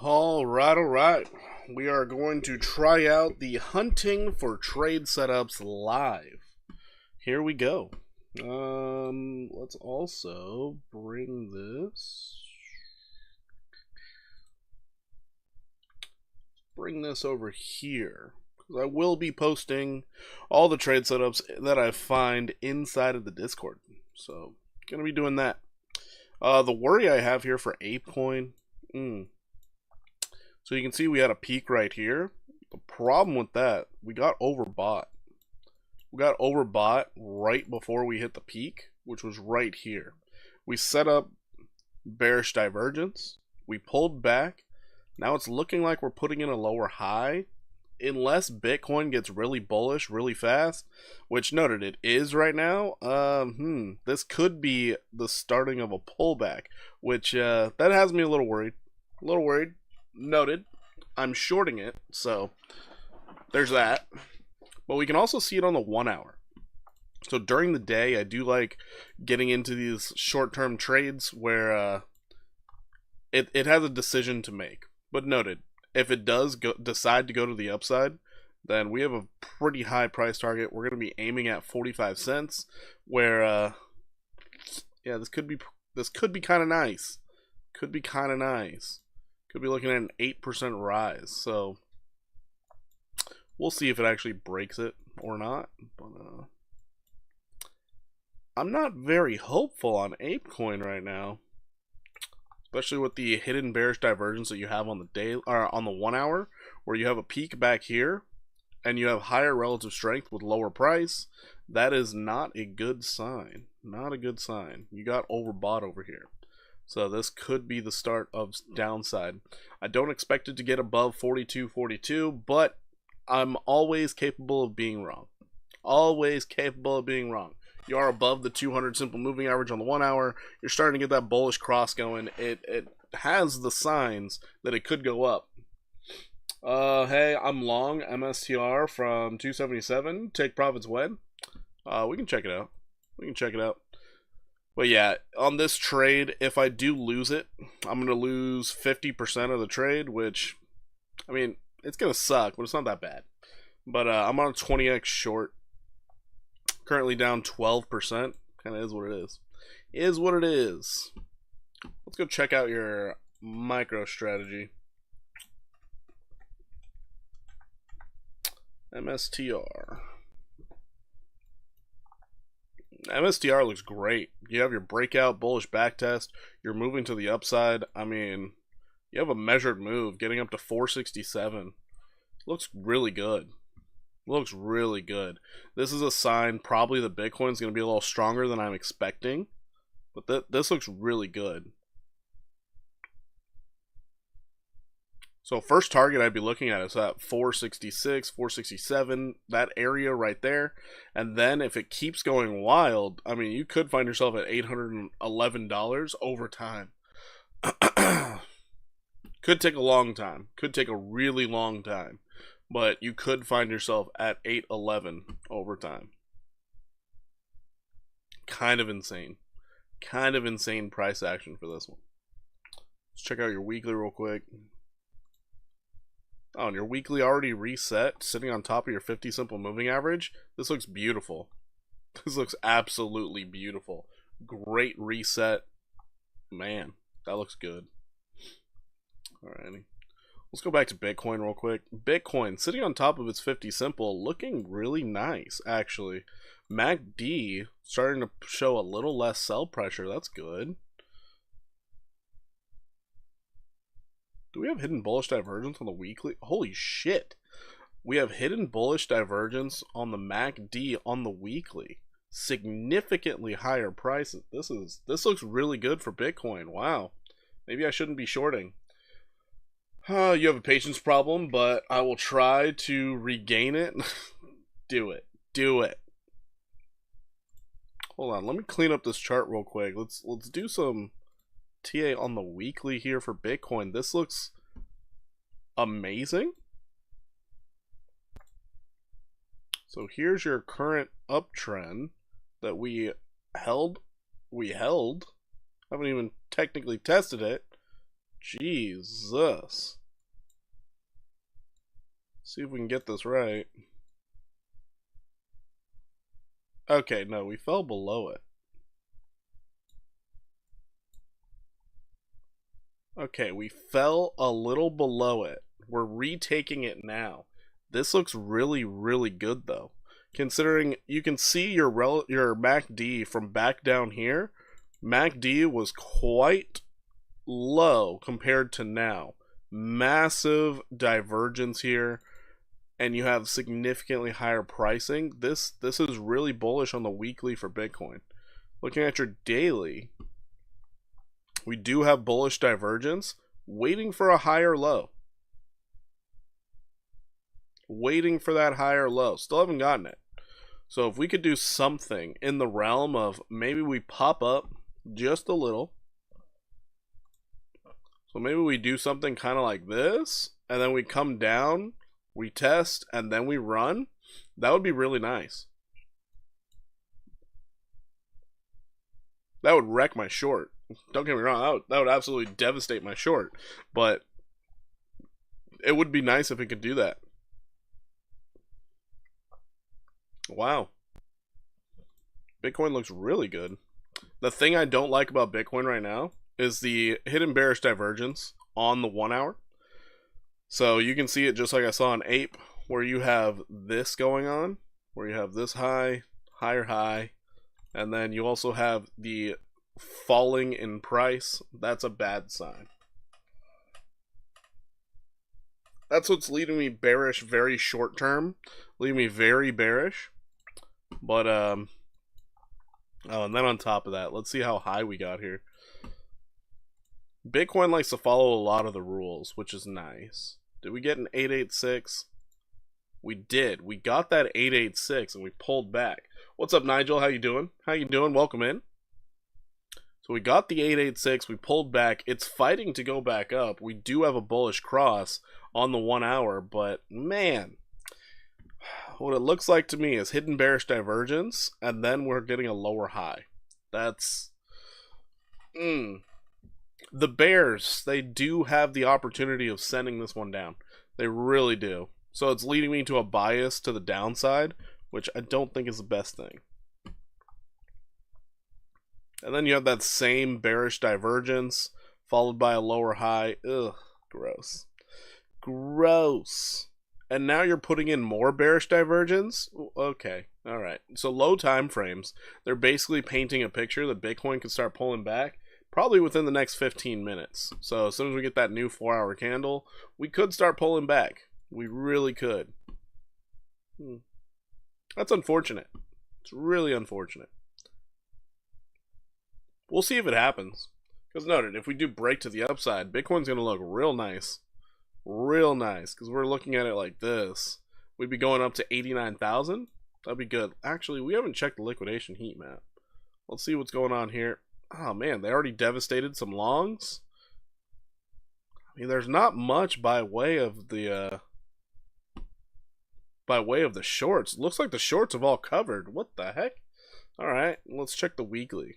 All right. We are going to try out the hunting for trade setups live. Here we go. Let's also bring this over here. I will be posting all the trade setups that I find inside of the Discord. So, gonna be doing that. The worry I have here for Apecoin. So you can see we had a peak right here. The problem with that, we got overbought. We got overbought right before we hit the peak, which was right here. We set up bearish divergence. We pulled back. Now it's looking like we're putting in a lower high. Unless Bitcoin gets really bullish really fast, which noted it is right now, this could be the starting of a pullback, which that has me a little worried. Noted. I'm shorting it, so there's that. But we can also see it on the 1 hour. So during the day, I do like getting into these short-term trades where it has a decision to make. But noted, if it does decide to go to the upside, then we have a pretty high price target. We're going to be aiming at 45 cents, where yeah, this could be kind of nice. Could be looking at an 8% rise. So we'll see if it actually breaks it or not. But I'm not very hopeful on Apecoin right now, especially with the hidden bearish divergence that you have on the day or on the 1 hour, where you have a peak back here and you have higher relative strength with lower price. That is not a good sign. Not a good sign. You got overbought over here. So this could be the start of downside. I don't expect it to get above 42.42, but I'm always capable of being wrong. Always capable of being wrong. You are above the 200 simple moving average on the 1 hour. You're starting to get that bullish cross going. It has the signs that it could go up. Hey, I'm long MSTR from 277. Take profits when? We can check it out. But yeah, on this trade, if I do lose it, I'm going to lose 50% of the trade, which, I mean, it's going to suck, but it's not that bad. But I'm on a 20x short. Currently down 12%. Kind of is what it is. Is what it is. Let's go check out your micro strategy. MSTR. MSTR looks great. You have your breakout bullish backtest. You're moving to the upside. I mean, you have a measured move getting up to 467. Looks really good. This is a sign probably the Bitcoin's going to be a little stronger than I'm expecting. But this looks really good. So first target I'd be looking at is that 466, 467, that area right there. And then if it keeps going wild, I mean, you could find yourself at $811 over time. Could take a long time. Could take a really long time. But you could find yourself at 811 over time. Kind of insane. Kind of insane price action for this one. Let's check out your weekly real quick. Oh, and your weekly already reset, sitting on top of your 50 simple moving average. This looks beautiful. This looks absolutely beautiful. Great reset. Man, that looks good. Alrighty. Let's go back to Bitcoin real quick. Bitcoin, sitting on top of its 50 simple, looking really nice, actually. MACD starting to show a little less sell pressure. That's good. Do we have hidden bullish divergence on the weekly? Holy shit. We have hidden bullish divergence on the MACD on the weekly. Significantly higher prices. This looks really good for Bitcoin. Wow. Maybe I shouldn't be shorting. You have a patience problem, but I will try to regain it. Do it. Hold on, let me clean up this chart real quick. Let's do some TA on the weekly here for Bitcoin. This looks amazing. So here's your current uptrend that we held. Haven't even technically tested it. Jesus. See if we can get this right. Okay, no, we fell below it. Okay, we fell a little below it. We're retaking it now. This looks really, really good though. Considering you can see your MACD from back down here, MACD was quite low compared to now. Massive divergence here, and you have significantly higher pricing. This is really bullish on the weekly for Bitcoin. Looking at your daily, we do have bullish divergence, waiting for a higher low. Waiting for that higher low. Still haven't gotten it. So if we could do something in the realm of maybe we pop up just a little. So maybe we do something kind of like this, and then we come down, we test, and then we run. That would be really nice. That would wreck my short. Don't get me wrong, that would absolutely devastate my short. But it would be nice if it could do that. Wow. Bitcoin looks really good. The thing I don't like about Bitcoin right now is the hidden bearish divergence on the 1 hour. So you can see it just like I saw on Ape, where you have this going on, where you have this high, higher high, and then you also have the falling in price. That's a bad sign. That's what's leading me bearish very short term, leaving me very bearish. But oh, and then on top of that, let's see how high we got here. Bitcoin likes to follow a lot of the rules, which is nice. Did we get an 886? We did. We got that 886 and we pulled back. What's up, Nigel? How you doing? How you doing? Welcome in. So we got the 886, we pulled back. It's fighting to go back up. We do have a bullish cross on the 1 hour, but man, what it looks like to me is hidden bearish divergence, and then we're getting a lower high. That's the bears, they do have the opportunity of sending this one down. They really do. So it's leading me to a bias to the downside, which I don't think is the best thing. And then you have that same bearish divergence followed by a lower high. Ugh, gross. Gross. And now you're putting in more bearish divergence? Okay, alright. So low time frames, they're basically painting a picture that Bitcoin could start pulling back probably within the next 15 minutes. So as soon as we get that new 4-hour candle, we could start pulling back. We really could. That's unfortunate. It's really unfortunate. We'll see if it happens. Because noted, if we do break to the upside, Bitcoin's going to look real nice. Real nice. Because we're looking at it like this. We'd be going up to 89,000. That'd be good. Actually, we haven't checked the liquidation heat map. Let's see what's going on here. Oh man, they already devastated some longs. I mean, there's not much by way of the shorts. Looks like the shorts have all covered. What the heck? Alright, let's check the weekly.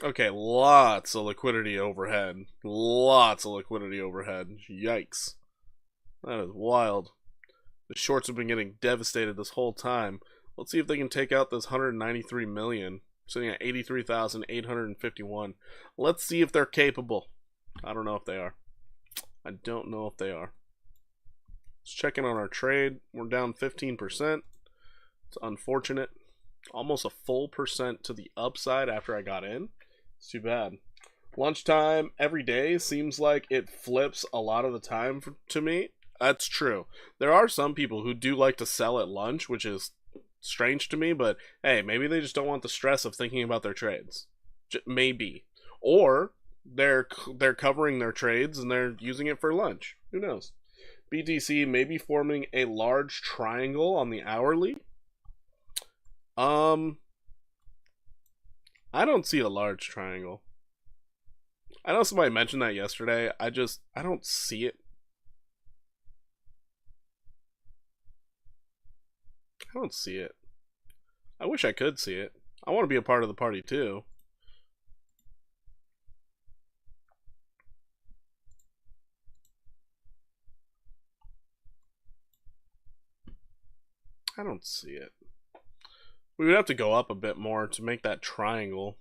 Okay, lots of liquidity overhead. Lots of liquidity overhead. Yikes. That is wild. The shorts have been getting devastated this whole time. Let's see if they can take out this 193 million. Sitting at 83,851. Let's see if they're capable. I don't know if they are. I don't know if they are. Let's check in on our trade. We're down 15%. It's unfortunate. Almost a full percent to the upside after I got in. It's too bad. Lunchtime every day seems like it flips a lot of the time to me. That's true. There are some people who do like to sell at lunch, which is strange to me, but hey, maybe they just don't want the stress of thinking about their trades. Maybe. Or they're covering their trades and they're using it for lunch. Who knows? BTC may be forming a large triangle on the hourly. I don't see a large triangle. I know somebody mentioned that yesterday. I don't see it. I don't see it. I wish I could see it. I want to be a part of the party too. I don't see it. We would have to go up a bit more to make that triangle.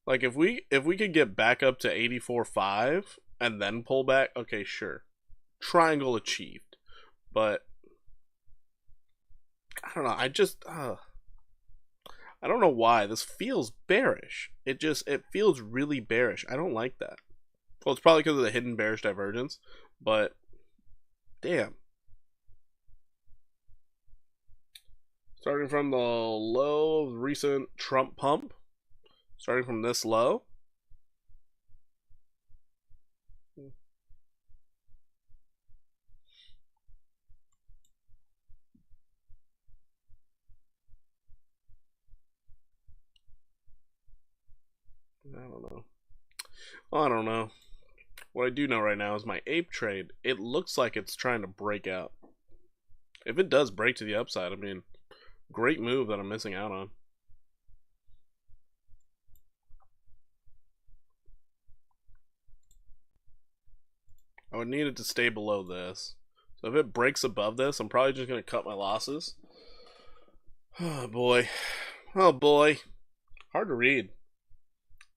Like if we could get back up to 84.5 and then pull back, okay, sure. Triangle achieved. But I don't know. I don't know why this feels bearish. It feels really bearish. I don't like that. Well, it's probably because of the hidden bearish divergence, but damn. Starting from the low of the recent Trump pump, starting from this low. I don't know. What I do know right now is my ape trade, it looks like it's trying to break out. If it does break to the upside, I mean, great move that I'm missing out on. I would need it to stay below this. So if it breaks above this, I'm probably just going to cut my losses. Oh boy. Oh boy. Hard to read.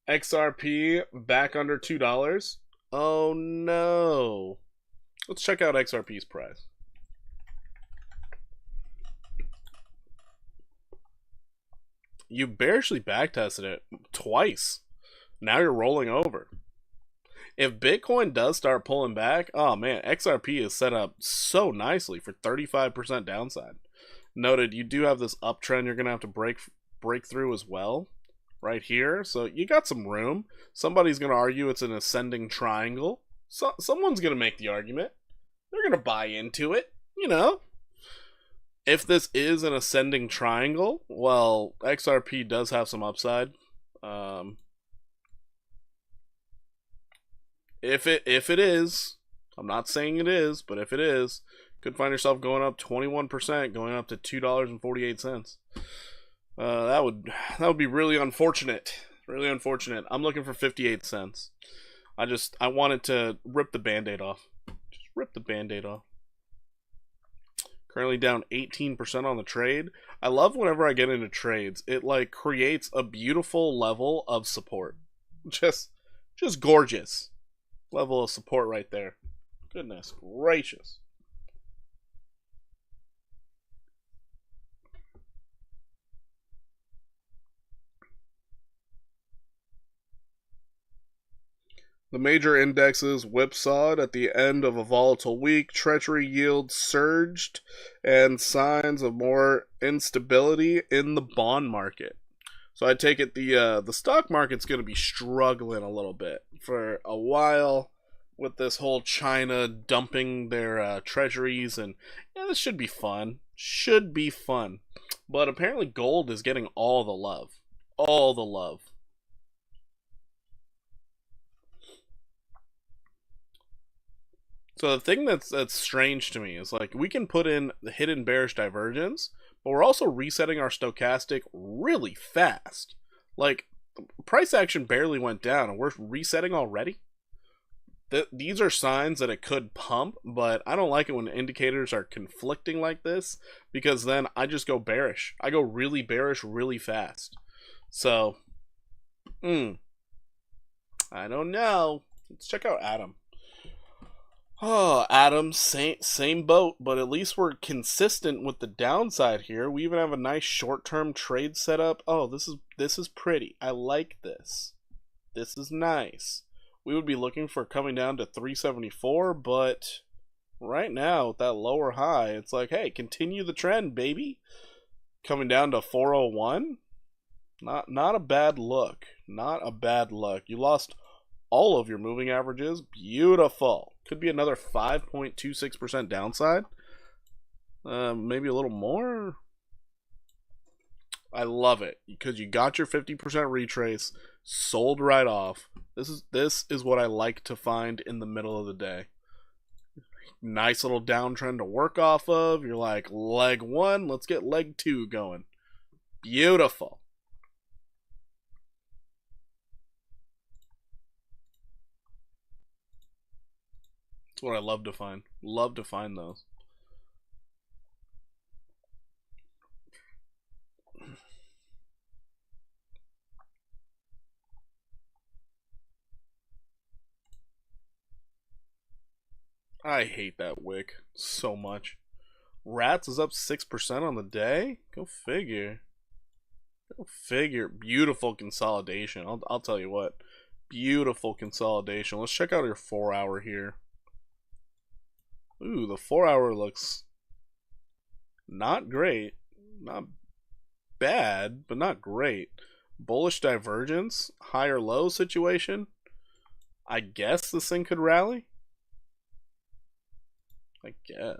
XRP back under $2. Oh no. Let's check out XRP's price. You bearishly backtested it twice. Now you're rolling over. If Bitcoin does start pulling back, oh man, XRP is set up so nicely for 35% downside. Noted, you do have this uptrend you're gonna have to break through as well, right here. So you got some room. Somebody's gonna argue it's an ascending triangle. So someone's gonna make the argument. They're gonna buy into it, you know. If this is an ascending triangle, well, XRP does have some upside. If it is, I'm not saying it is, but if it is, could find yourself going up 21%, going up to $2.48. That would be really unfortunate. Really unfortunate. I'm looking for 58 cents. I wanted to rip the band-aid off. Just rip the band-aid off. Currently down 18% on the trade. I love whenever I get into trades, it like creates a beautiful level of support. Just gorgeous level of support right there. Goodness gracious. The major indexes whipsawed at the end of a volatile week. Treasury yields surged, and signs of more instability in the bond market. So I take it the stock market's going to be struggling a little bit for a while with this whole China dumping their treasuries, and yeah, this should be fun. Should be fun. But apparently gold is getting all the love. All the love. So the thing that's strange to me is like we can put in the hidden bearish divergence, but we're also resetting our stochastic really fast. Like price action barely went down and we're resetting already. These are signs that it could pump, but I don't like it when indicators are conflicting like this because then I just go bearish. I go really bearish really fast. So, I don't know. Let's check out Adam. Oh, Adam, same boat, but at least we're consistent with the downside here. We even have a nice short-term trade set up. Oh, this is pretty. I like this. This is nice. We would be looking for coming down to 374, but right now with that lower high, it's like, hey, continue the trend, baby. Coming down to 401. Not a bad look. Not a bad look. You lost all of your moving averages. Beautiful. Could be another 5.26% downside. Maybe a little more. I love it because you got your 50% retrace, sold right off. This is what I like to find in the middle of the day. Nice little downtrend to work off of. You're like, leg one, let's get leg two going. Beautiful. That's what I love to find. Love to find those. I hate that wick so much. Rats is up 6% on the day? Go figure. Go figure. Beautiful consolidation. I'll tell you what. Beautiful consolidation. Let's check out your 4 hour here. Ooh, the 4 hour looks not great. Not bad, but not great. Bullish divergence. Higher low situation. I guess this thing could rally. I guess.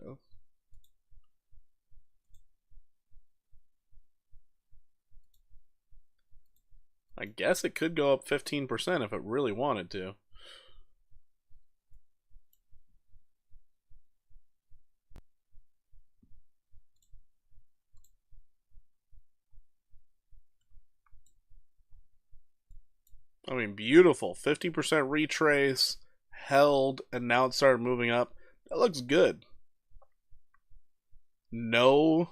I guess it could go up 15% if it really wanted to. I mean, beautiful. 50% retrace, held, and now it started moving up. That looks good. No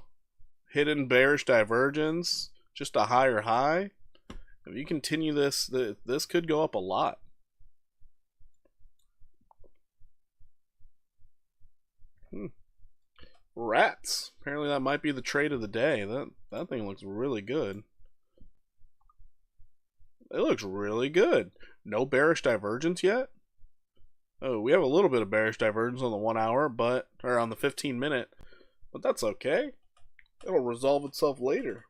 hidden bearish divergence, just a higher high. If you continue this, this could go up a lot. Rats. Apparently that might be the trade of the day. That thing looks really good. It looks really good. No bearish divergence yet. Oh, we have a little bit of bearish divergence on the 1 hour, or on the 15-minute, but that's okay. It'll resolve itself later.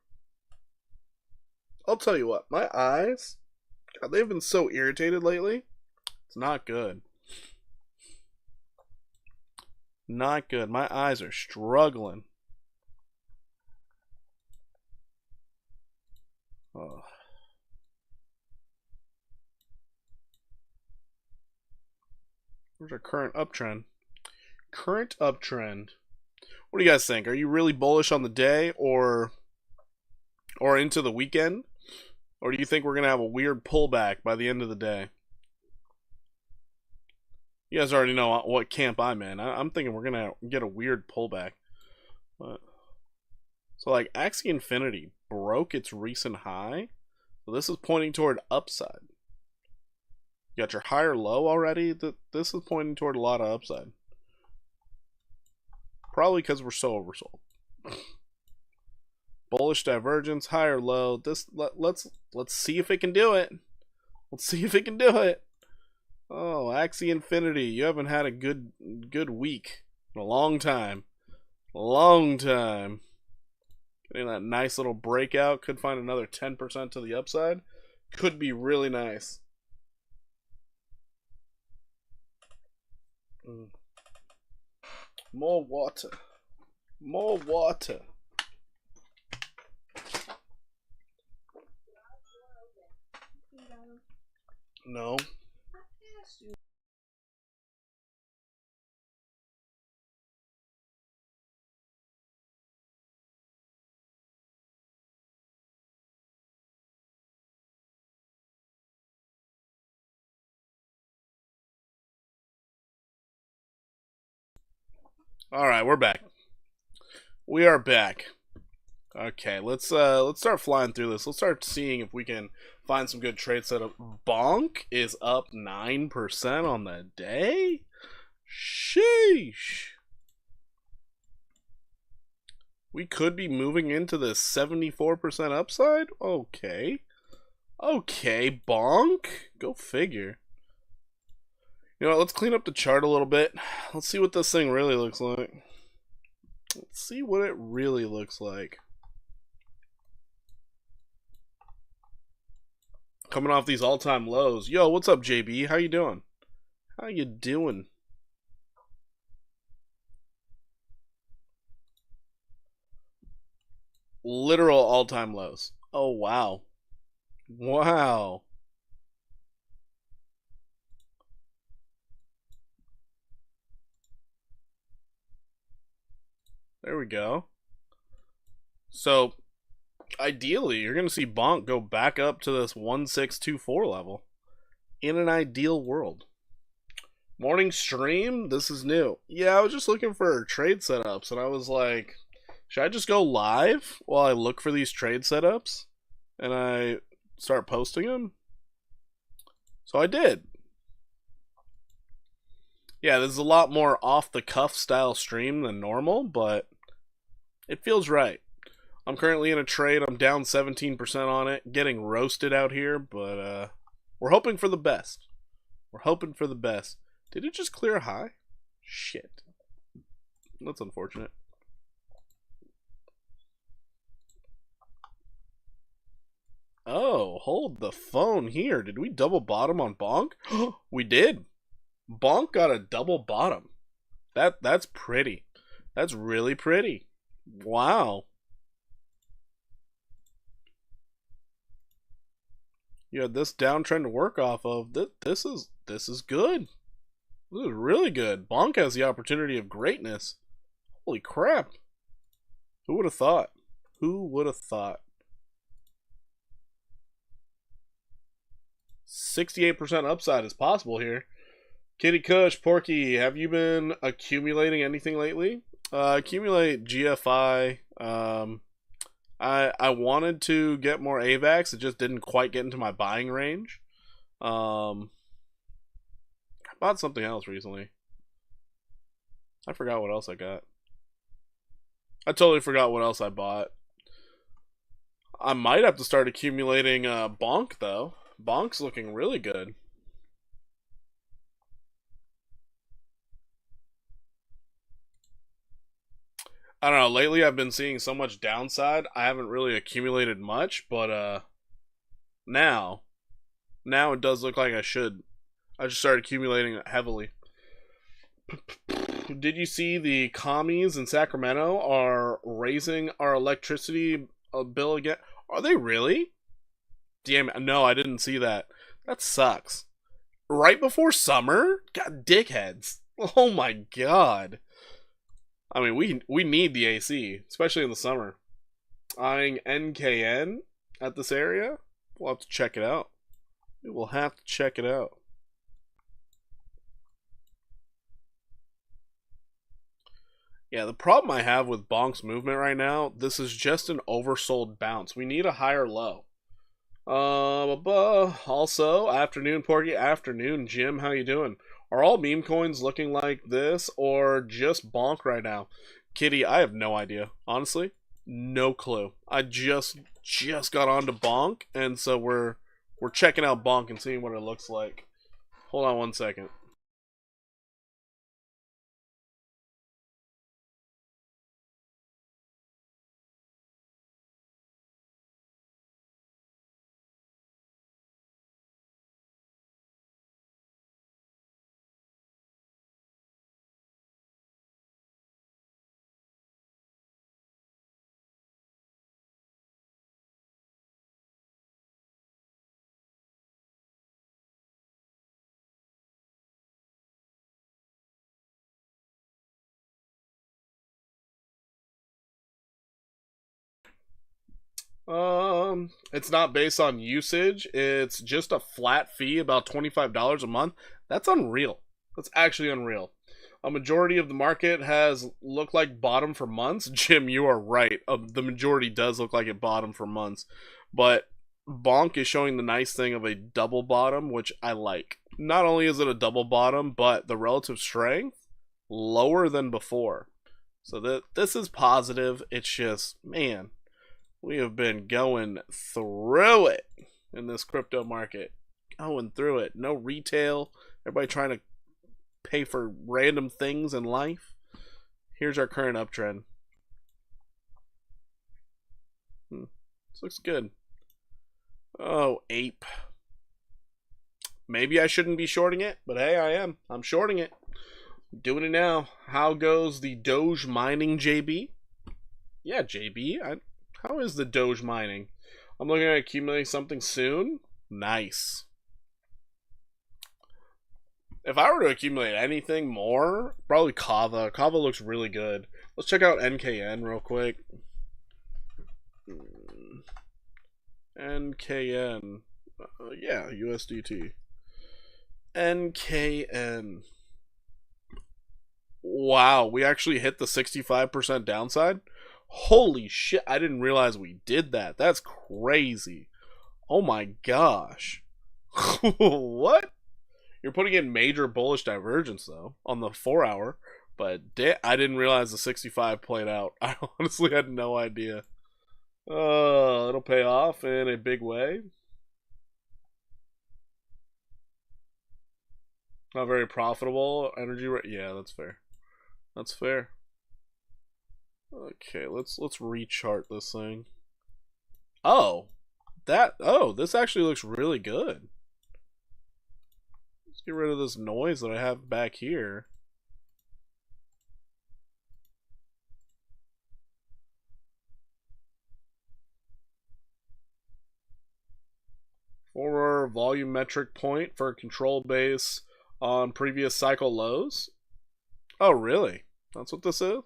I'll tell you what, my eyes, God, they've been so irritated lately. It's not good. Not good. My eyes are struggling. Oh. Where's our current uptrend? Current uptrend. What do you guys think? Are you really bullish on the day or into the weekend? Or do you think we're going to have a weird pullback by the end of the day? You guys already know what camp I'm in. I'm thinking we're going to get a weird pullback. But, so like Axie Infinity broke its recent high. So this is pointing toward upside. You got your higher low already. This is pointing toward a lot of upside. Probably because we're so oversold. Bullish divergence, higher low. Let's see if it can do it. Let's see if it can do it. Oh, Axie Infinity, you haven't had a good week in a long time. Long time. Getting that nice little breakout. Could find another 10% to the upside. Could be really nice. More water. More water. No. All right, we're back. We are back. Okay, let's start flying through this. Let's start seeing if we can find some good trade setup. Bonk is up 9% on the day. Sheesh. We could be moving into the 74% upside. Okay. Okay, bonk. Go figure. You know what, let's clean up the chart a little bit. Let's see what this thing really looks like. Let's see what it really looks like. Coming off these all-time lows. Yo, what's up, JB? How you doing? How you doing? Literal all-time lows. Oh, wow. Wow. There we go. So, ideally, you're going to see Bonk go back up to this 1624 level. In an ideal world. Morning stream? This is new. Yeah, I was just looking for trade setups, and I was like, should I just go live while I look for these trade setups? And I start posting them? So I did. Yeah, this is a lot more off-the-cuff style stream than normal, but it feels right. I'm currently in a trade. I'm down 17% on it, getting roasted out here, but we're hoping for the best. We're hoping for the best. Did it just clear a high? Shit. That's unfortunate. Oh, hold the phone here. Did we double bottom on Bonk? We did. Bonk got a double bottom. That's pretty. That's really pretty. Wow. You had this downtrend to work off of. This is good. This is really good. Bonk has the opportunity of greatness. Holy crap. Who would have thought? Who would have thought? 68% upside is possible here. Kitty Kush, Porky, have you been accumulating anything lately? Accumulate GFI. I wanted to get more AVAX. It just didn't quite get into my buying range. I bought something else recently. I forgot what else I got. I totally forgot what else I bought. I might have to start accumulating Bonk, though. Bonk's looking really good. I don't know, lately I've been seeing so much downside. I haven't really accumulated much, but now it does look like I should start accumulating heavily. Did you see the commies in Sacramento are raising our electricity bill again? Are they really? Damn it, no, I didn't see that. That sucks. Right before summer? God, dickheads. Oh my god. I mean, we need the AC, especially in the summer. Eyeing NKN at this area? We'll have to check it out. We will have to check it out. Yeah, the problem I have with Bonk's movement right now, this is just an oversold bounce. We need a higher low. Also, afternoon, Porky. Afternoon, Jim. How you doing? Are all meme coins looking like this, or just Bonk right now? Kitty, I have no idea. Honestly, no clue. I just got onto Bonk, and so we're checking out Bonk and seeing what it looks like. Hold on one second. It's not based on usage. It's just a flat fee, about $25 a month. That's unreal. That's actually unreal. A majority of the market has looked like bottom for months. Jim, you are right. The majority does look like it bottomed for months. But Bonk is showing the nice thing of a double bottom, which I like. Not only is it a double bottom, but the relative strength lower than before. So this is positive. It's just, man, we have been going through it in this crypto market. Going through it. No retail. Everybody trying to pay for random things in life. Here's our current uptrend. This looks good. Oh, ape. Maybe I shouldn't be shorting it, but hey, I am. I'm shorting it. Doing it now. How goes the Doge mining, JB? Yeah, JB. How is the Doge mining? I'm looking at accumulating something soon. Nice. If I were to accumulate anything more, probably Kava. Kava looks really good. Let's check out NKN real quick. NKN. Yeah, USDT. NKN. Wow, we actually hit the 65% downside? Holy shit, I didn't realize we did that. That's crazy. Oh my gosh. What? You're putting in major bullish divergence though on the 4-hour, but I didn't realize the 65 played out. I honestly had no idea. It'll pay off in a big way. Not very profitable energy. Yeah, that's fair. That's fair. Okay, let's rechart this thing. Oh, this actually looks really good. Let's get rid of this noise that I have back here. Former volumetric point for a control base on previous cycle lows. Oh, really? That's what this is?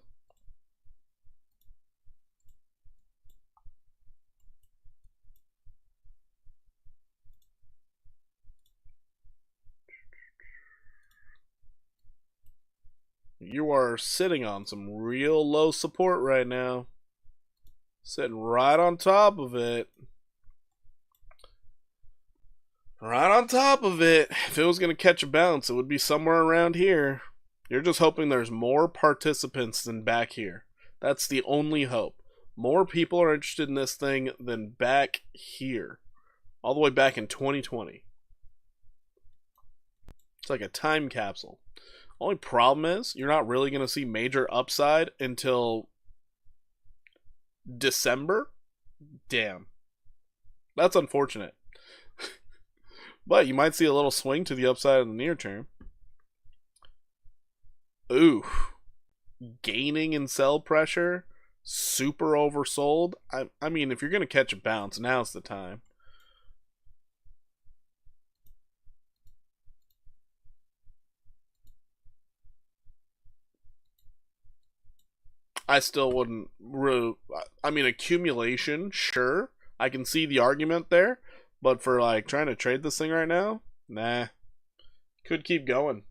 You are sitting on some real low support right now. Sitting right on top of it. Right on top of it. If it was going to catch a bounce, it would be somewhere around here. You're just hoping there's more participants than back here. That's the only hope. More people are interested in this thing than back here. All the way back in 2020. It's like a time capsule. Only problem is you're not really going to see major upside until December. Damn. That's unfortunate. But you might see a little swing to the upside in the near term. Ooh. Gaining in sell pressure. Super oversold. I mean, if you're going to catch a bounce, now's the time. I still wouldn't really. I mean, accumulation, sure. I can see the argument there. But for like trying to trade this thing right now, nah. Could keep going.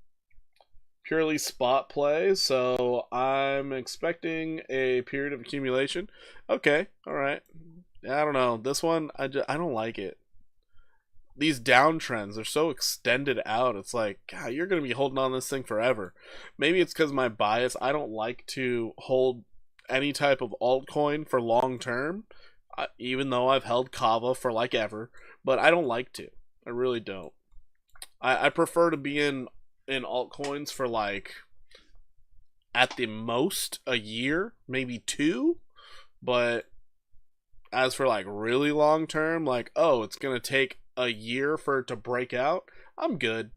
Purely spot play, so I'm expecting a period of accumulation. Okay, alright. I don't know. This one, I don't like it. These downtrends are so extended out. It's like, God, you're going to be holding on this thing forever. Maybe it's because of my bias. I don't like to hold any type of altcoin for long term, even though I've held Kava for like ever. But I don't like to. I really don't. I prefer to be in altcoins for like at the most a year, maybe 2. But as for like really long term, like, oh, it's gonna take a year for it to break out, I'm good.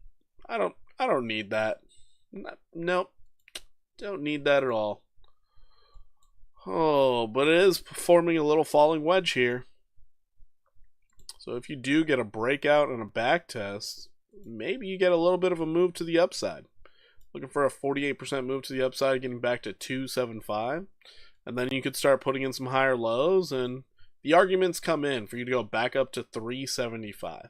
I don't need that. Nope. Don't need that at all. Oh, but it is forming a little falling wedge here. So if you do get a breakout and a back test, maybe you get a little bit of a move to the upside. Looking for a 48% move to the upside, getting back to 275. And then you could start putting in some higher lows, and the arguments come in for you to go back up to 375.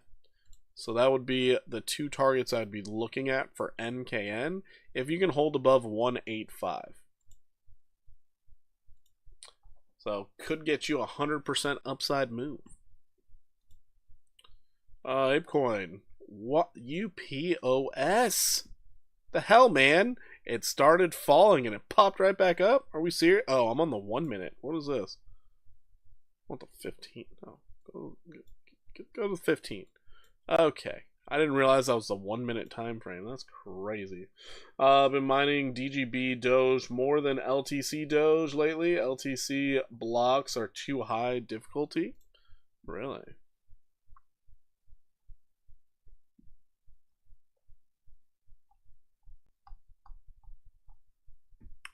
So that would be the 2 targets I'd be looking at for NKN if you can hold above 185. So could get you a 100% upside move. ApeCoin. What? UPOS? The hell, man? It started falling and it popped right back up? Are we serious? Oh, I'm on the 1 minute. What is this? I want the 15. Oh, go to the 15. Okay. I didn't realize that was the 1 minute time frame. That's crazy. I've been mining DGB Doge more than LTC Doge lately. LTC blocks are too high difficulty. Really?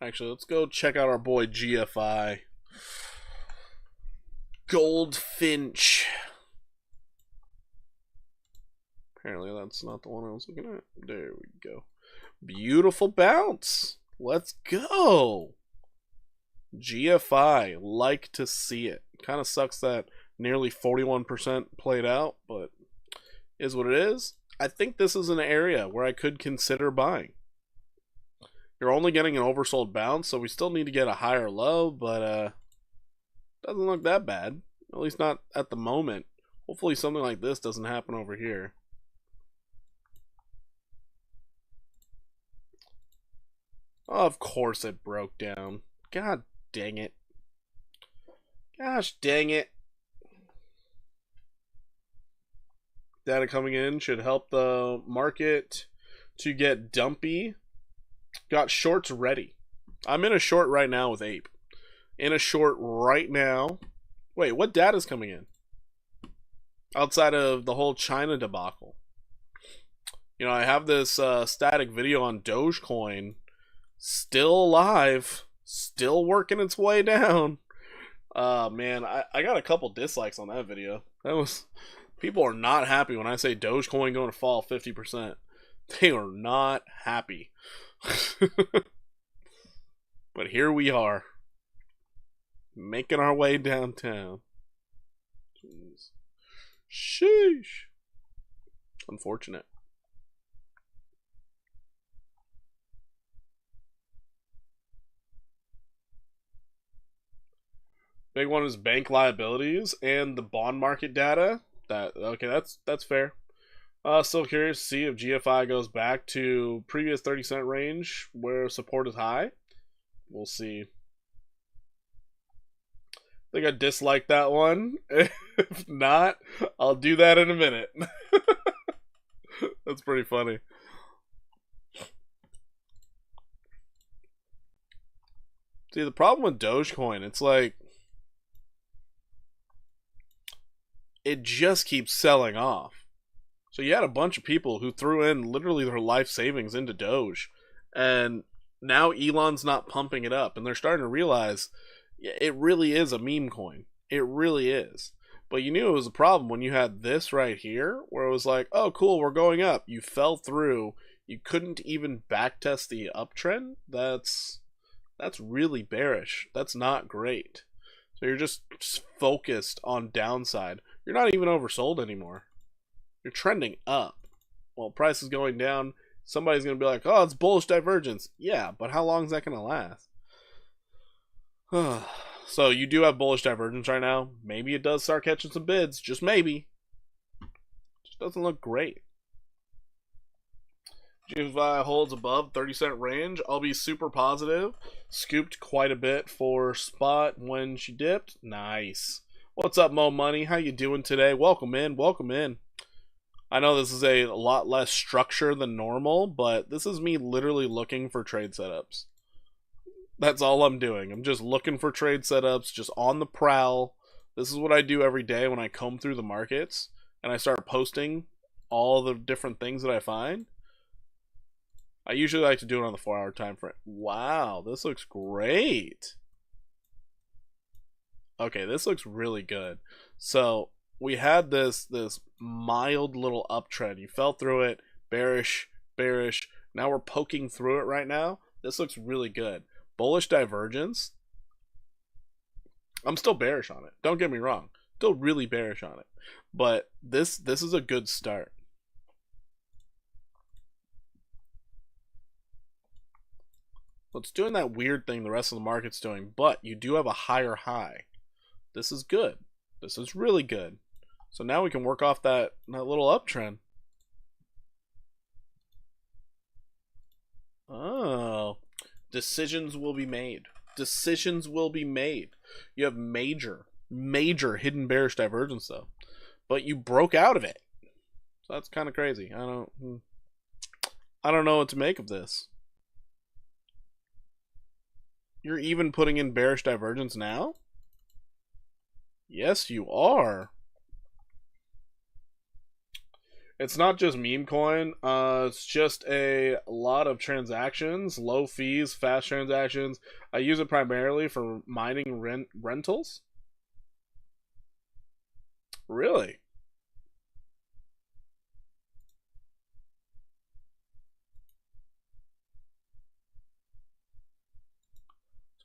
Actually, let's go check out our boy GFI. Goldfinch. Apparently that's not the one I was looking at. There we go. Beautiful bounce. Let's go. GFI. Like to see it. Kind of sucks that nearly 41% played out, but is what it is. I think this is an area where I could consider buying. You're only getting an oversold bounce, so we still need to get a higher low, but doesn't look that bad. At least not at the moment. Hopefully something like this doesn't happen over here. Of course it broke down. God dang it. Gosh dang it. Data coming in should help the market to get dumpy. Got shorts ready. I'm in a short right now with Ape. In a short right now. Wait, what data's coming in? Outside of the whole China debacle. You know, I have this static video on Dogecoin. Still alive. Still working its way down. Man, I got a couple dislikes on that video. That was... People are not happy when I say Dogecoin going to fall 50%. They are not happy. But here we are. Making our way downtown. Jeez. Sheesh. Unfortunate. Big one is bank liabilities and the bond market data. That's fair. Still curious to see if GFI goes back to previous 30-cent range where support is high. We'll see. I think I dislike that one. If not, I'll do that in a minute. That's pretty funny. See, the problem with Dogecoin, it's like it just keeps selling off. So you had a bunch of people who threw in literally their life savings into Doge, and now Elon's not pumping it up, and they're starting to realize it really is a meme coin. It really is. But you knew it was a problem when you had this right here, where it was like, oh cool, we're going up. You fell through. You couldn't even backtest the uptrend. That's really bearish. That's not great. So you're just focused on downside. You're not even oversold anymore. You're trending up. Well, price is going down. Somebody's going to be like, oh, it's bullish divergence. Yeah, but how long is that going to last? So you do have bullish divergence right now. Maybe it does start catching some bids. Just maybe. Just doesn't look great. GFI holds above 30-cent range. I'll be super positive. Scooped quite a bit for spot when she dipped. Nice. What's up, Mo Money? How you doing today? Welcome in. Welcome in. I know this is a lot less structure than normal, but this is me literally looking for trade setups. That's all I'm doing. I'm just looking for trade setups, just on the prowl. This is what I do every day when I comb through the markets and I start posting all the different things that I find. I usually like to do it on the 4-hour time frame. Wow, this looks great. Okay, this looks really good. So we had this mild little uptrend. You fell through it, bearish, bearish. Now we're poking through it right now. This looks really good. Bullish divergence. I'm still bearish on it. Don't get me wrong. Still really bearish on it. But this is a good start. Well, it's doing that weird thing the rest of the market's doing, but you do have a higher high. This is good. This is really good. So now we can work off that little uptrend. Oh. Decisions will be made. Decisions will be made. You have major hidden bearish divergence though. But you broke out of it. So that's kind of crazy. I don't know what to make of this. You're even putting in bearish divergence now? Yes, you are. It's not just meme coin. It's just a lot of transactions, low fees, fast transactions. I use it primarily for mining rentals. Really?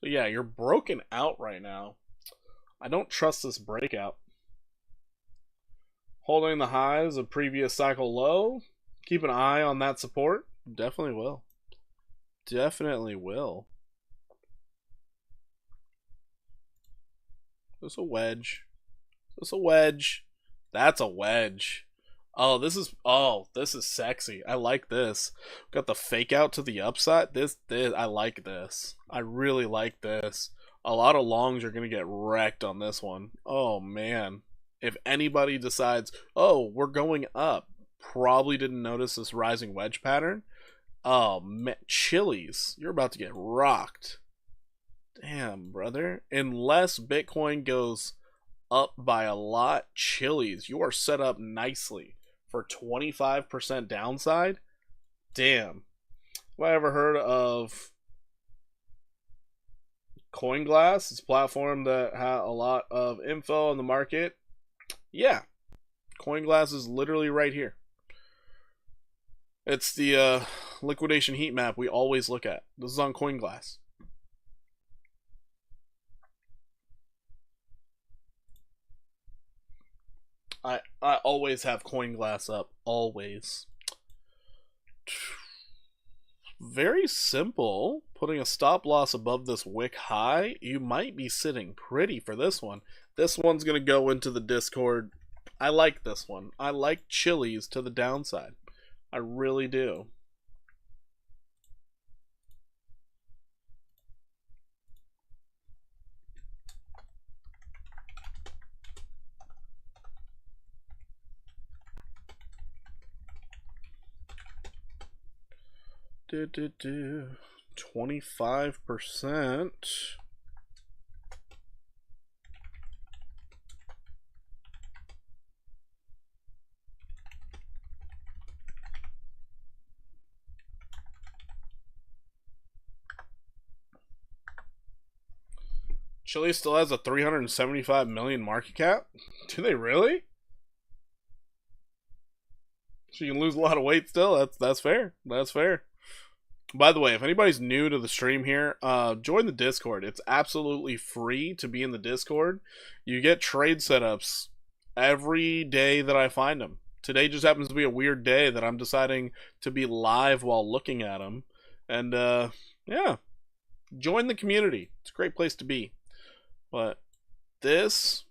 So yeah, you're broken out right now. I don't trust this breakout. Holding the highs of previous cycle low. Keep an eye on that support. Definitely will. Definitely will. Is this a wedge? Is this a wedge? That's a wedge. this is sexy. I like this. Got the fake out to the upside. This I like this. I really like this. A lot of longs are gonna get wrecked on this one. Oh man. If anybody decides, oh, we're going up, probably didn't notice this rising wedge pattern. Oh man, Chili's, you're about to get rocked. Damn, brother. Unless Bitcoin goes up by a lot, Chili's, you are set up nicely for 25% downside. Damn. Have I ever heard of CoinGlass? It's a platform that has a lot of info on the market. Yeah, CoinGlass is literally right here. It's the liquidation heat map we always look at. This is on CoinGlass. I always have CoinGlass up. Always. Very simple. Putting a stop loss above this wick high. You might be sitting pretty for this one. This one's going to go into the Discord. I like this one. I like Chili's to the downside. I really do. Do, do, do. 25%. Chile still has a 375 million market cap. Do they really? So you can lose a lot of weight still. That's fair. That's fair. By the way, if anybody's new to the stream here, join the Discord. It's absolutely free to be in the Discord. You get trade setups every day that I find them. Today just happens to be a weird day that I'm deciding to be live while looking at them. And, yeah. Join the community. It's a great place to be. But this,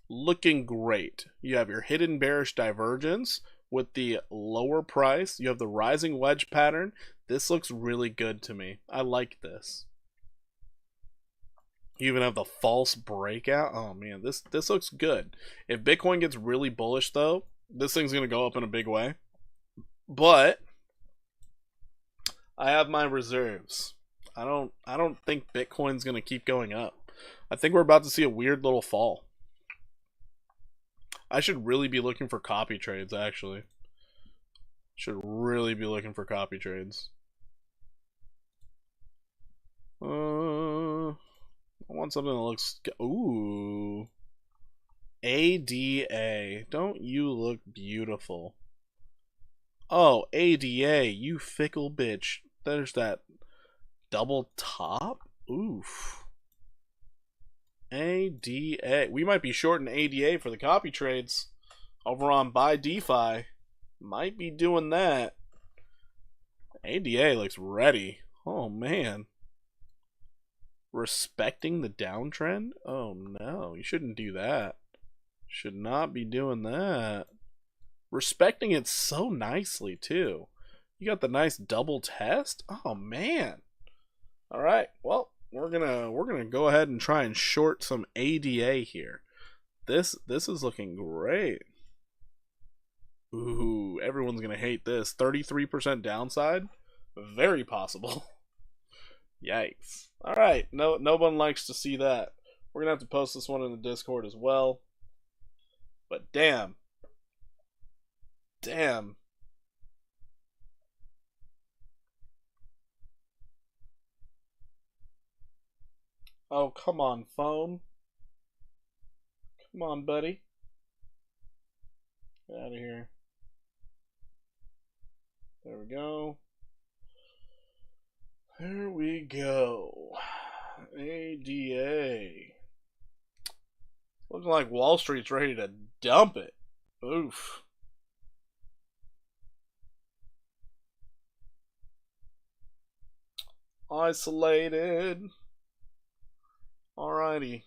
looking great. You have your hidden bearish divergence with the lower price. You have the rising wedge pattern. This looks really good to me. I like this. You even have the false breakout. Oh man, this looks good. If Bitcoin gets really bullish though, this thing's gonna go up in a big way. But I have my reserves. I don't think Bitcoin's gonna keep going up. I think we're about to see a weird little fall. I should really be looking for copy trades, actually. Should really be looking for copy trades. I want something that looks... Ooh. ADA. Don't you look beautiful? Oh, ADA, you fickle bitch. There's that double top? Oof. ADA. We might be short in ADA for the copy trades. Over on Buy DeFi. Might be doing that. ADA looks ready. Oh, man. Respecting the downtrend? Oh, no. You shouldn't do that. Should not be doing that. Respecting it so nicely, too. You got the nice double test? Oh, man. All right. Well, we're gonna go ahead and try and short some ADA here. This is looking great. Ooh, everyone's gonna hate this. 33% downside? Very possible. Yikes. Alright, no one likes to see that. We're gonna have to post this one in the Discord as well. But damn. Damn. Oh, come on, phone. Come on, buddy. Get out of here. There we go. There we go. ADA. Looking like Wall Street's ready to dump it. Oof. Isolated. Alrighty.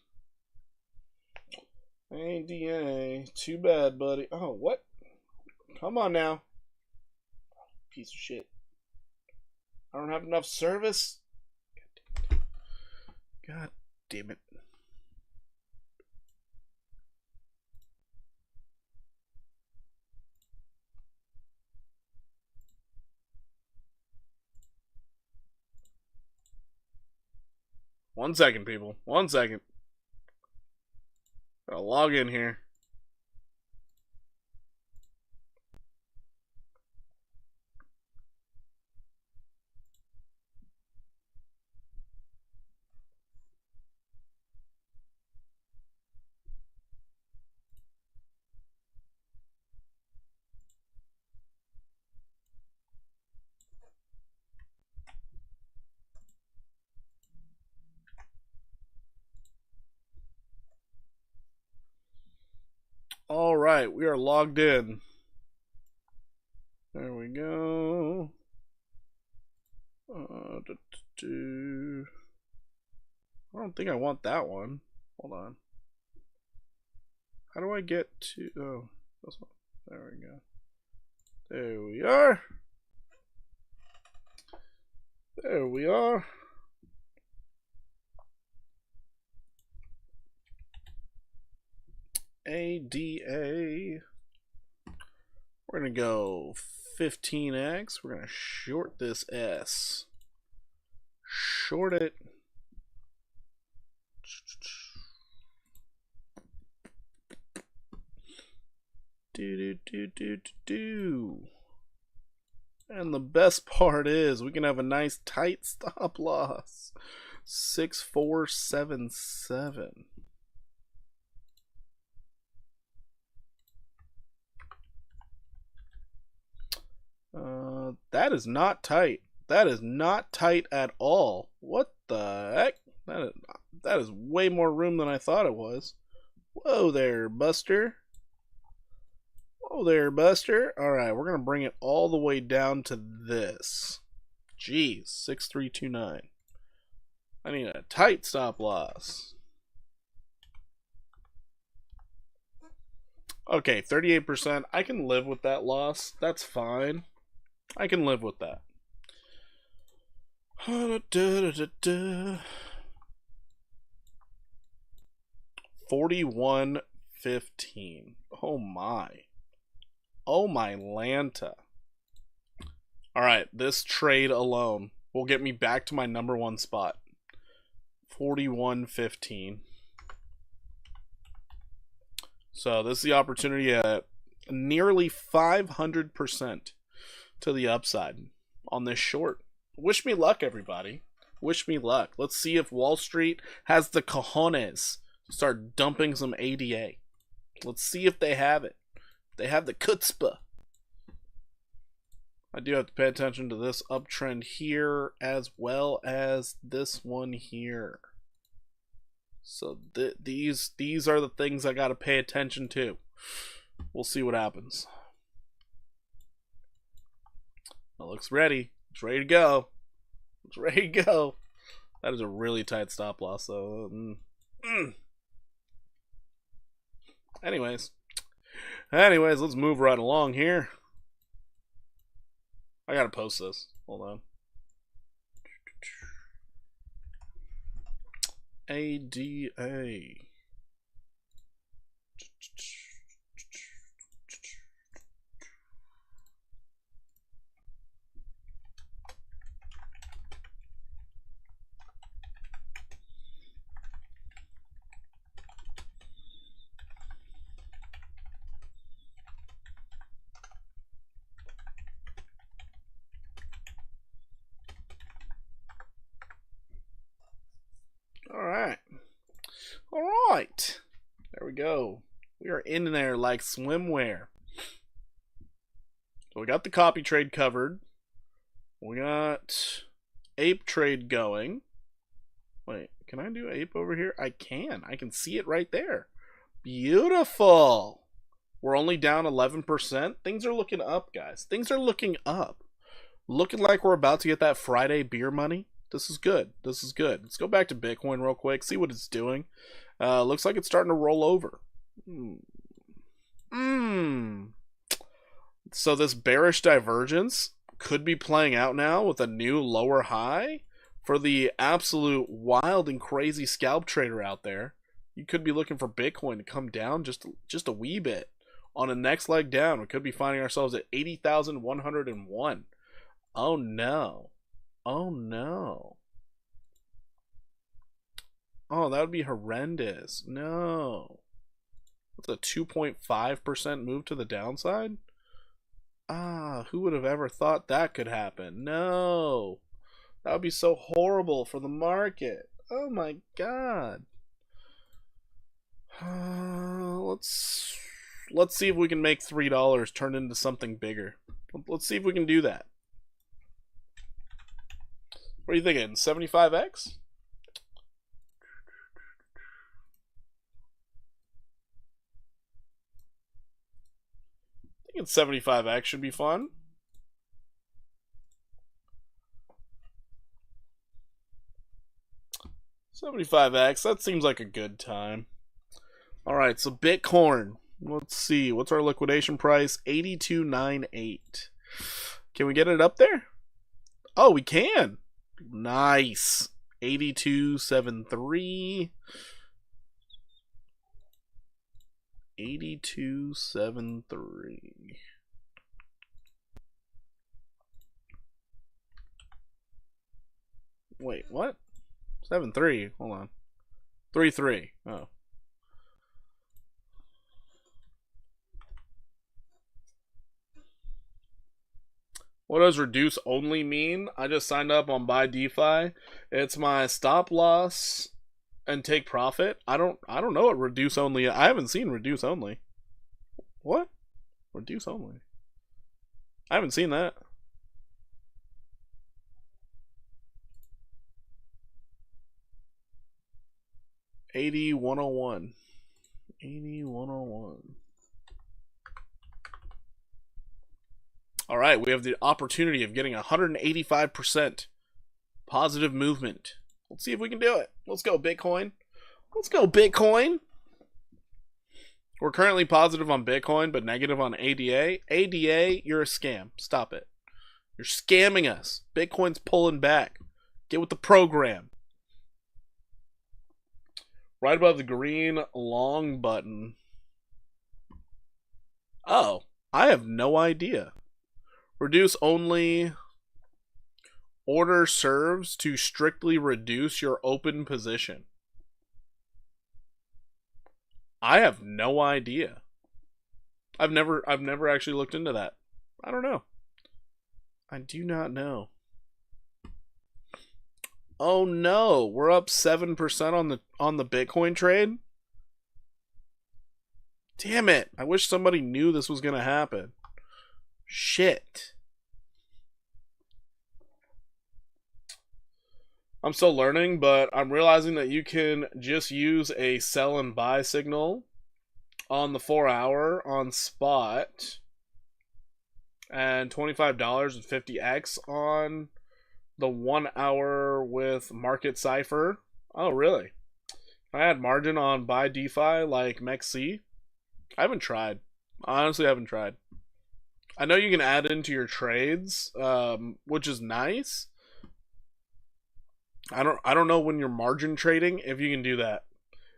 ADA. Too bad, buddy. Oh, what? Come on now. Piece of shit. I don't have enough service. God damn it. One second, people. 1 second. Gotta log in here. All right, we are logged in. There we go. I don't think I want that one. Hold on. How do I get to... Oh, this one. There we go. There we are. There we are. ADA. We're going to go 15x. We're going to short this S. Short it. Do. And the best part is we can have a nice tight stop loss. 6477. That is not tight. That is not tight at all. What the heck? That is way more room than I thought it was. Whoa there, Buster. Whoa there, Buster. Alright, we're going to bring it all the way down to this. Jeez, 6329. I need a tight stop loss. Okay, 38%. I can live with that loss. That's fine. I can live with that. 41.15. Oh my. Oh my Lanta. Alright, this trade alone will get me back to my #1 spot. 41.15. So this is the opportunity at nearly 500% to the upside on this short. Wish me luck, everybody. Wish me luck. Let's see if Wall Street has the cojones to start dumping some ADA. Let's see if they have it. They have the chutzpah. I do have to pay attention to this uptrend here as well as this one here. So these are the things I got to pay attention to. We'll see what happens. It looks ready. It's ready to go. It's ready to go. That is a really tight stop loss, though. Anyways, let's move right along here. I gotta post this. Hold on. ADA. All right. There we go. We are in there like swimwear. So we got the copy trade covered. We got ape trade going. Wait, can I do ape over here? I can. I can see it right there. Beautiful. We're only down 11%. Things are looking up, guys. Things are looking up. Looking like we're about to get that Friday beer money. This is good. This is good. Let's go back to Bitcoin real quick. See what it's doing. Looks like it's starting to roll over. So this bearish divergence could be playing out now with a new lower high for the absolute wild and crazy scalp trader out there. You could be looking for Bitcoin to come down just a wee bit on a next leg down. We could be finding ourselves at 80,101. Oh no. Oh no. Oh, that would be horrendous. No. That's a 2.5% move to the downside? Ah, who would have ever thought that could happen? No. That would be so horrible for the market. Oh my god. Let's see if we can make $3 turn into something bigger. Let's see if we can do that. What are you thinking? 75x? I think 75x should be fun. $75x, that seems like a good time. Alright, so Bitcoin. Let's see. What's our liquidation price? 82.98. Can we get it up there? Oh, we can. Nice. 82.73. 82.73. Wait, what? 7.3. Hold on. 3.3. Oh. What does reduce only mean? I just signed up on Buy DeFi. It's my stop loss and take profit. I don't know what reduce only. I haven't seen reduce only. What? Reduce only. I haven't seen that. $80.101. $80.101. All right, we have the opportunity of getting 185% positive movement. Let's see if we can do it. Let's go, Bitcoin. Let's go, Bitcoin. We're currently positive on Bitcoin, but negative on ADA. ADA, you're a scam. Stop it. You're scamming us. Bitcoin's pulling back. Get with the program. Right above the green long button. Oh, I have no idea. Reduce only. Order serves to strictly reduce your open position. I have no idea. I've never actually looked into that. I don't know. I do not know. Oh no, we're up 7% on the Bitcoin trade. Damn it. I wish somebody knew this was going to happen. Shit. I'm still learning, but I'm realizing that you can just use a sell and buy signal on the 4-hour on spot and $25.50x on the 1-hour with market cipher. Oh, really? I had margin on buy DeFi like MEXC. I haven't tried. I honestly haven't tried. I know you can add into your trades, which is nice. I don't know when you're margin trading if you can do that.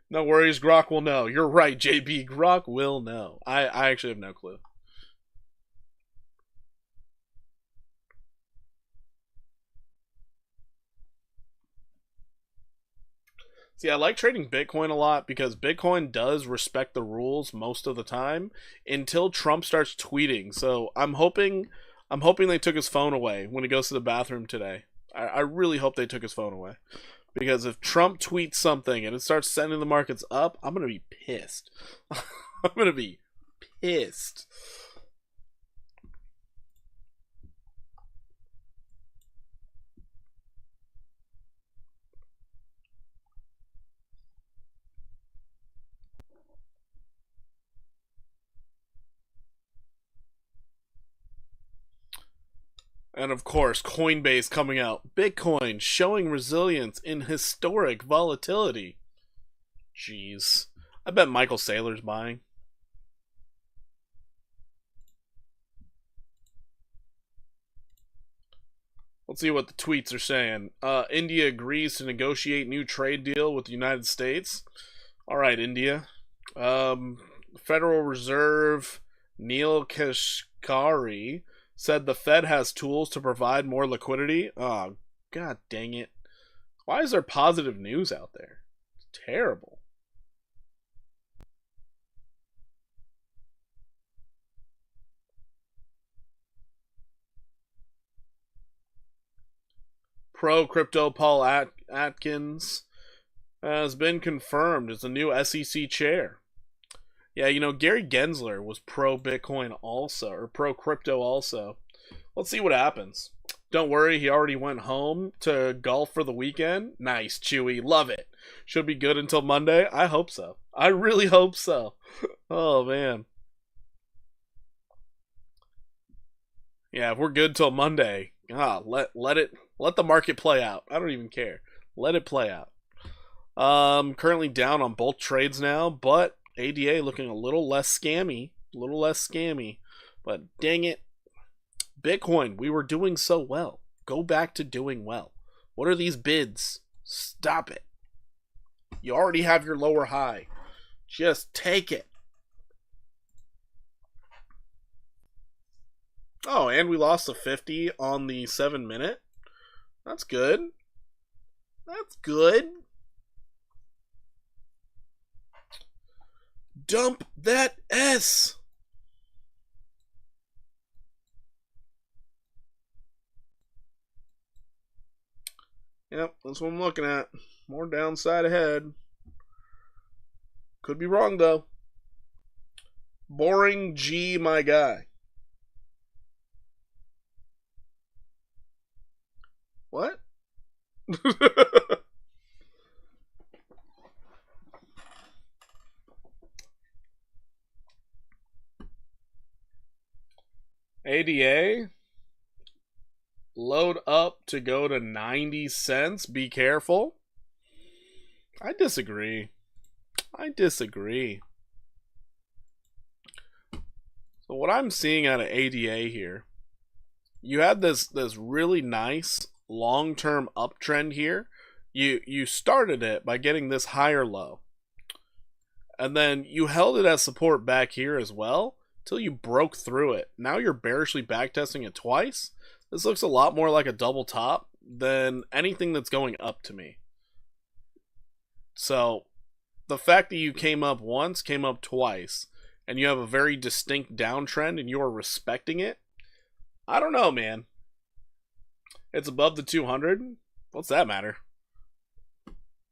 No worries, Grok will know. You're right, JB. Grok will know. I actually have no clue. See, I like trading Bitcoin a lot because Bitcoin does respect the rules most of the time until Trump starts tweeting. So I'm hoping they took his phone away when he goes to the bathroom today. I really hope they took his phone away. Because if Trump tweets something and it starts sending the markets up, I'm going to be pissed. I'm going to be pissed. And of course, Coinbase coming out. Bitcoin showing resilience in historic volatility. Jeez. I bet Michael Saylor's buying. Let's see what the tweets are saying. India agrees to negotiate new trade deal with the United States. All right, India. Federal Reserve Neil Kashkari said the Fed has tools to provide more liquidity. Oh, god dang it. Why is there positive news out there? It's terrible. Pro crypto Paul Atkins has been confirmed as the new SEC chair. Yeah, you know, Gary Gensler was pro Bitcoin also, or pro crypto also. Let's see what happens. Don't worry, he already went home to golf for the weekend. Nice, Chewy. Love it. Should be good until Monday. I hope so. I really hope so. Oh, man. Yeah, if we're good till Monday, let the market play out. I don't even care. Let it play out. Currently down on both trades now, but ADA looking a little less scammy. But dang it. Bitcoin, we were doing so well. Go back to doing well. What are these bids? Stop it. You already have your lower high. Just take it. Oh, and we lost a 50 on the 7-minute. That's good. That's good. Dump that S. Yep, that's what I'm looking at. More downside ahead. Could be wrong, though. Boring G, my guy. What? ADA? Load up to go to 90 cents. Be careful. I disagree. So what I'm seeing out of ADA here, you had this really nice long-term uptrend here. You started it by getting this higher low. And then you held it as support back here as well until you broke through it. Now you're bearishly backtesting it twice. This looks a lot more like a double top than anything that's going up to me. So the fact that you came up once, came up twice, and you have a very distinct downtrend and you're respecting it, I don't know, man. It's above the 200. What's that matter?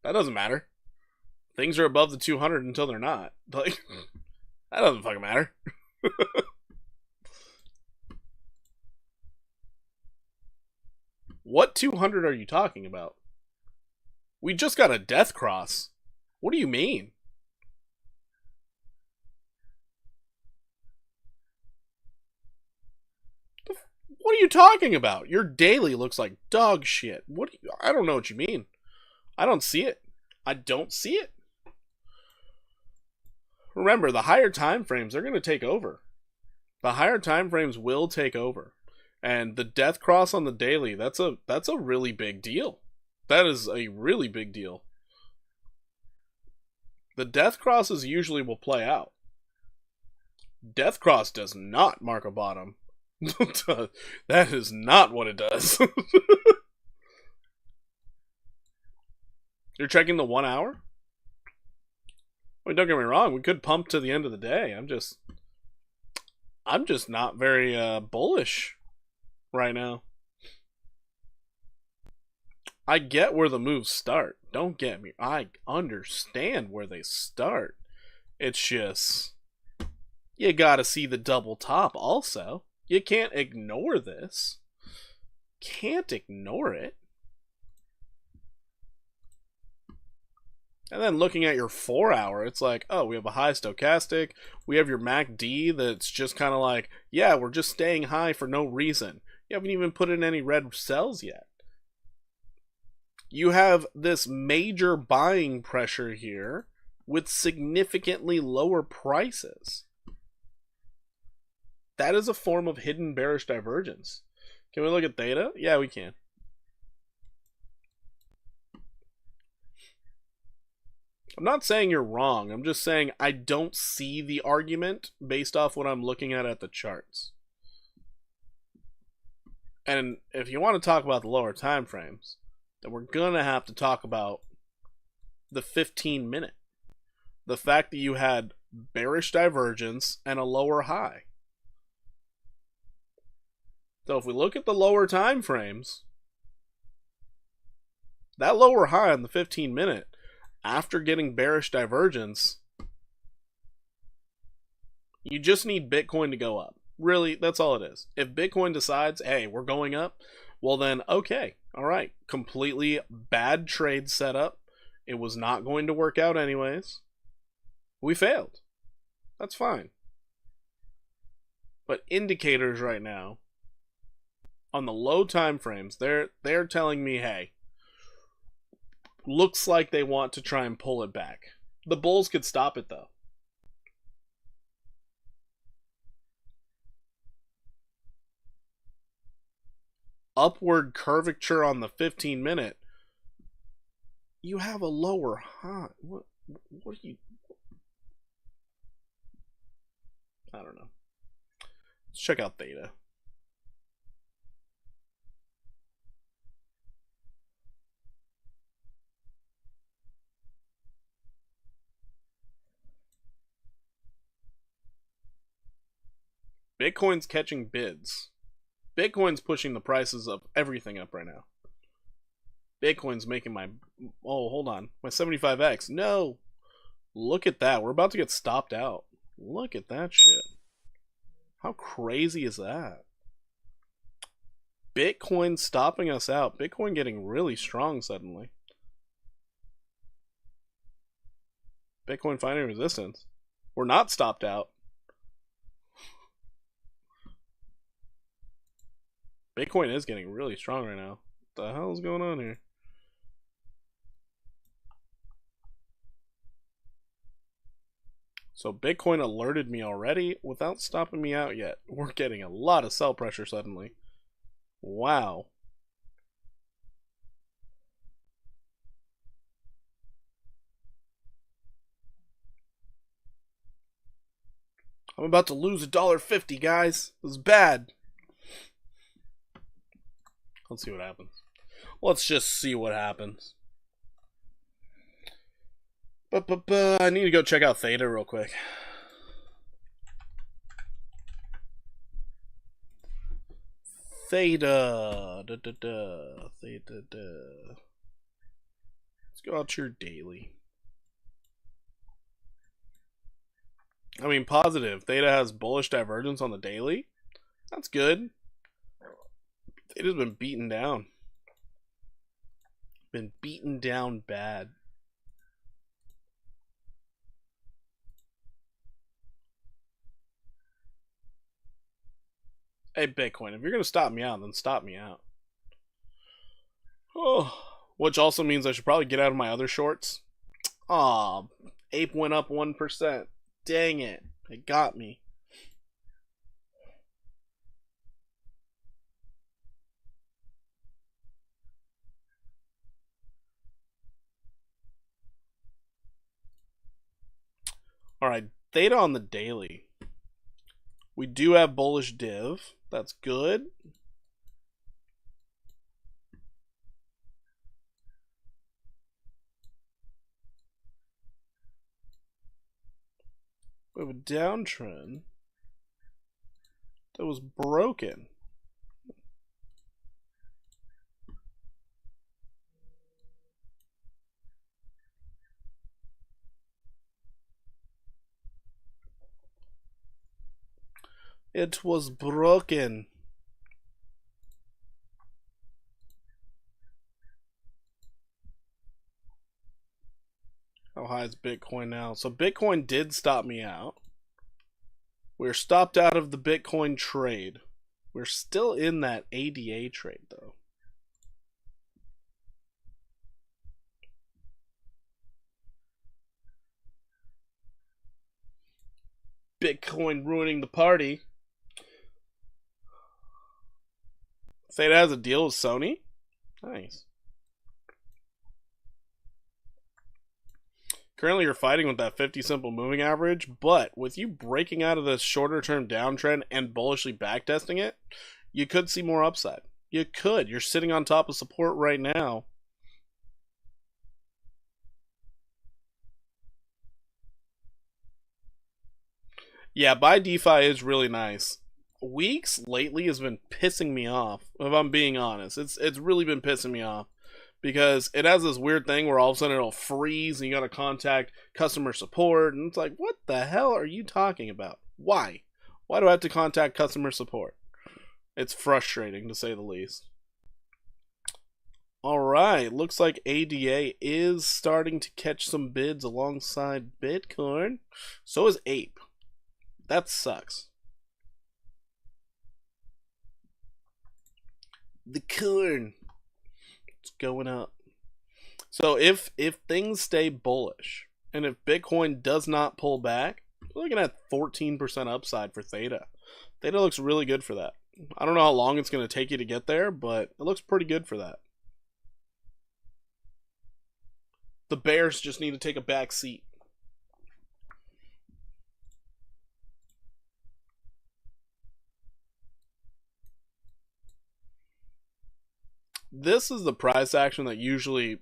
That doesn't matter. Things are above the 200 until they're not. Like, that doesn't fucking matter. What 200 are you talking about? We just got a death cross. What do you mean? What are you talking about? Your daily looks like dog shit. I don't know what you mean. I don't see it. I don't see it. Remember, the higher time frames are going to take over. The higher time frames will take over. And the death cross on the daily, that's a really big deal. That is a really big deal. The death crosses usually will play out. Death cross does not mark a bottom. That is not what it does. You're checking the 1 hour? I mean, don't get me wrong, we could pump to the end of the day. I'm just not very bullish right now. I get where the moves start. Don't get me. I understand where they start. It's just you gotta see the double top also. You can't ignore this. Can't ignore it. And then looking at your 4 hour, it's like, oh, we have a high stochastic. We have your MACD that's just kind of like, yeah, we're just staying high for no reason. You haven't even put in any red cells yet. You have this major buying pressure here with significantly lower prices. That is a form of hidden bearish divergence. Can we look at theta? Yeah, we can. I'm not saying you're wrong. I'm just saying I don't see the argument based off what I'm looking at the charts. And if you want to talk about the lower time frames, then we're going to have to talk about the 15-minute. The fact that you had bearish divergence and a lower high. So if we look at the lower time frames, that lower high on the 15-minute, after getting bearish divergence, you just need Bitcoin to go up. Really, that's all it is. If Bitcoin decides, hey, we're going up, well then, okay, all right. Completely bad trade setup. It was not going to work out anyways. We failed. That's fine. But indicators right now, on the low time frames, they're telling me, hey, looks like they want to try and pull it back. The bulls could stop it though. Upward curvature on the 15-minute. You have a lower high. What are you? I don't know. Let's check out theta. Bitcoin's catching bids. Bitcoin's pushing the prices of everything up right now. Bitcoin's making my... Oh, hold on. My 75x. No! Look at that. We're about to get stopped out. Look at that shit. How crazy is that? Bitcoin stopping us out. Bitcoin getting really strong suddenly. Bitcoin finding resistance. We're not stopped out. Bitcoin is getting really strong right now. What the hell is going on here? So Bitcoin alerted me already without stopping me out yet. We're getting a lot of sell pressure suddenly. Wow. I'm about to lose $1.50, guys. This is bad. Let's see what happens. Let's just see what happens. I need to go check out theta real quick. Theta. Theta. Let's go out to your daily. I mean, positive. Theta has bullish divergence on the daily. That's good. Theta's been beaten down. Been beaten down bad. Hey, Bitcoin, if you're going to stop me out, then stop me out. Oh, which also means I should probably get out of my other shorts. Aw, Ape went up 1%. Dang it. It got me. Alright, theta on the daily. We do have bullish div. That's good. We have a downtrend that was broken. It was broken. How high is Bitcoin now? So Bitcoin did stop me out. We're stopped out of the Bitcoin trade. We're still in that ADA trade though. Bitcoin ruining the party. Theta has a deal with Sony? Nice. Currently, you're fighting with that 50 simple moving average, but with you breaking out of this shorter term downtrend and bullishly backtesting it, you could see more upside. You could. You're sitting on top of support right now. Yeah, buy DeFi is really nice. Weeks lately has been pissing me off, if I'm being honest. It's really been pissing me off. Because it has this weird thing where all of a sudden it'll freeze and you gotta contact customer support, and it's like, what the hell are you talking about? Why? Why do I have to contact customer support? It's frustrating, to say the least. Alright, looks like ADA is starting to catch some bids alongside Bitcoin. So is Ape. That sucks. The corn. It's going up. So if things stay bullish, and if Bitcoin does not pull back, we're looking at 14% upside for Theta. Theta looks really good for that. I don't know how long it's going to take you to get there, but it looks pretty good for that. The bears just need to take a back seat. This is the price action that usually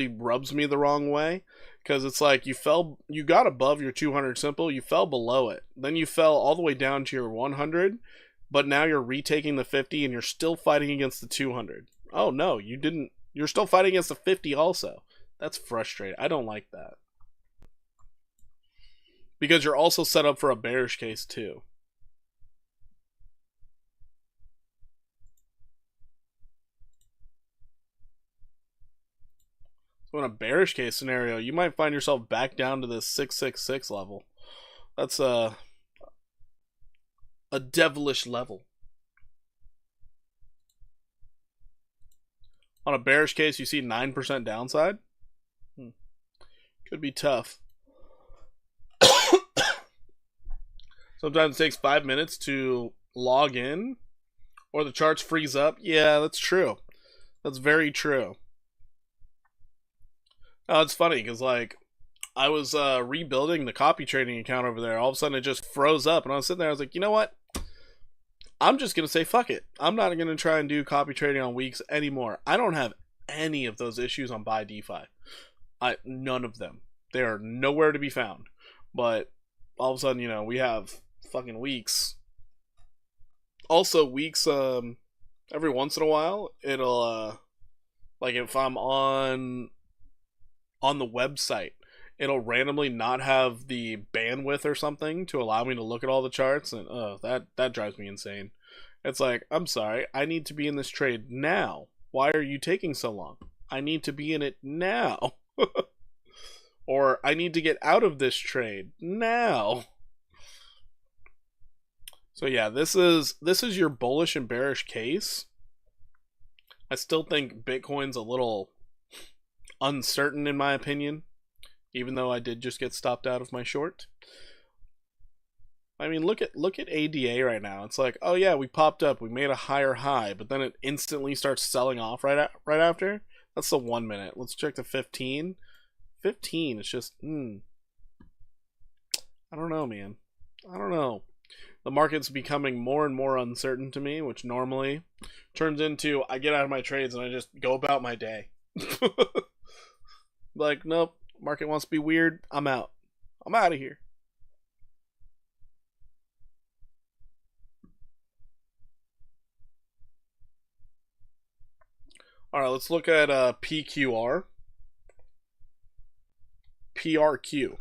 rubs me the wrong way, because it's like you got above your 200 simple, you fell below it, then you fell all the way down to your 100, but now you're retaking the 50 and you're still fighting against the 200. Oh no, you didn't. You're still fighting against the 50 also. That's frustrating. I don't like that, because you're also set up for a bearish case too. So in a bearish case scenario, you might find yourself back down to this 666 level. That's a devilish level. On a bearish case, you see 9% downside. Could be tough. Sometimes it takes 5 minutes to log in, or the charts freeze up. Yeah, that's true. That's very true. Oh, it's funny because like I was rebuilding the copy trading account over there. All of a sudden, it just froze up, and I was sitting there. I was like, you know what? I'm just gonna say fuck it. I'm not gonna try and do copy trading on weeks anymore. I don't have any of those issues on Buy DeFi. None of them. They are nowhere to be found. But all of a sudden, you know, we have fucking weeks. Also, weeks. Every once in a while, it'll like if I'm on the website, it'll randomly not have the bandwidth or something to allow me to look at all the charts, and that drives me insane. It's like, I'm sorry, I need to be in this trade now. Why are you taking so long? I need to be in it now. Or I need to get out of this trade now. So yeah, this is your bullish and bearish case. I still think Bitcoin's a little uncertain in my opinion, even though I did just get stopped out of my short. I mean, look at ADA right now. It's like, oh yeah, we popped up, we made a higher high, but then it instantly starts selling off right after. That's the 1 minute. Let's check the 15. 15. It's just, I don't know, man. I don't know. The market's becoming more and more uncertain to me, which normally turns into I get out of my trades and I just go about my day. Like, nope, market wants to be weird. I'm out. I'm out of here. All right, let's look at PQR. PRQ.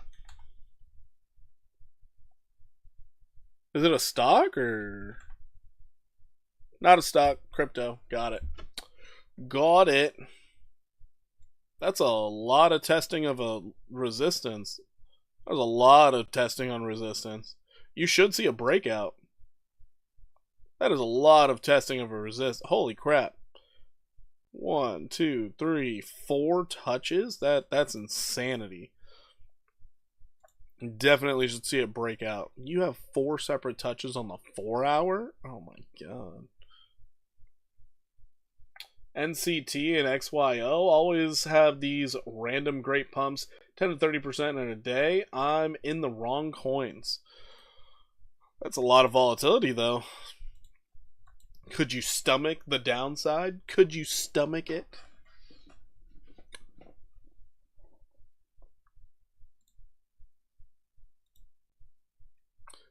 Is it a stock or not a stock? Crypto. Got it. Got it. That's a lot of testing of a resistance. There's a lot of testing on resistance. You should see a breakout. That is a lot of testing of a resist. Holy crap. 1, 2, 3, 4 touches? That's insanity. Definitely should see it break out. You have 4 separate touches on the 4 hour? Oh my god. NCT and XYO always have these random great pumps, 10 to 30% in a day. I'm in the wrong coins. That's a lot of volatility, though. Could you stomach the downside? Could you stomach it?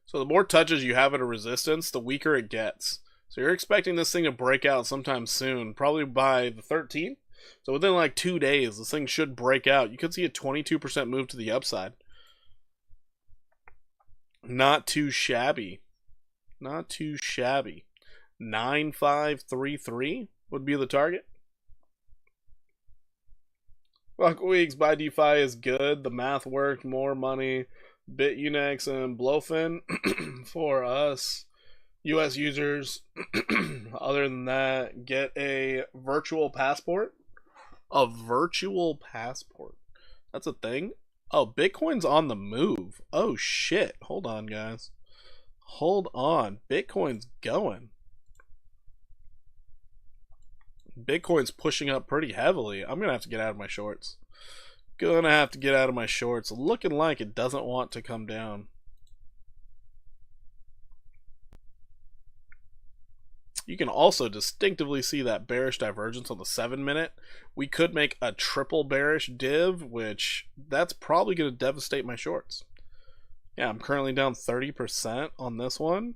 So the more touches you have at a resistance, the weaker it gets. So you're expecting this thing to break out sometime soon, probably by the 13th. So within like 2 days, this thing should break out. You could see a 22% move to the upside. Not too shabby. Not too shabby. 9533 would be the target. Fuck weeks, buy DeFi is good. The math worked, more money. BitUnix and Blowfin for us US users. Other than that, get a virtual passport. A virtual passport. That's a thing? Oh, Bitcoin's on the move. Oh shit. Hold on, guys. Hold on. Bitcoin's going. Bitcoin's pushing up pretty heavily. I'm gonna have to get out of my shorts. Gonna have to get out of my shorts. Looking like it doesn't want to come down. You can also distinctively see that bearish divergence on the 7-minute. We could make a triple bearish div, which that's probably going to devastate my shorts. Yeah, I'm currently down 30% on this one.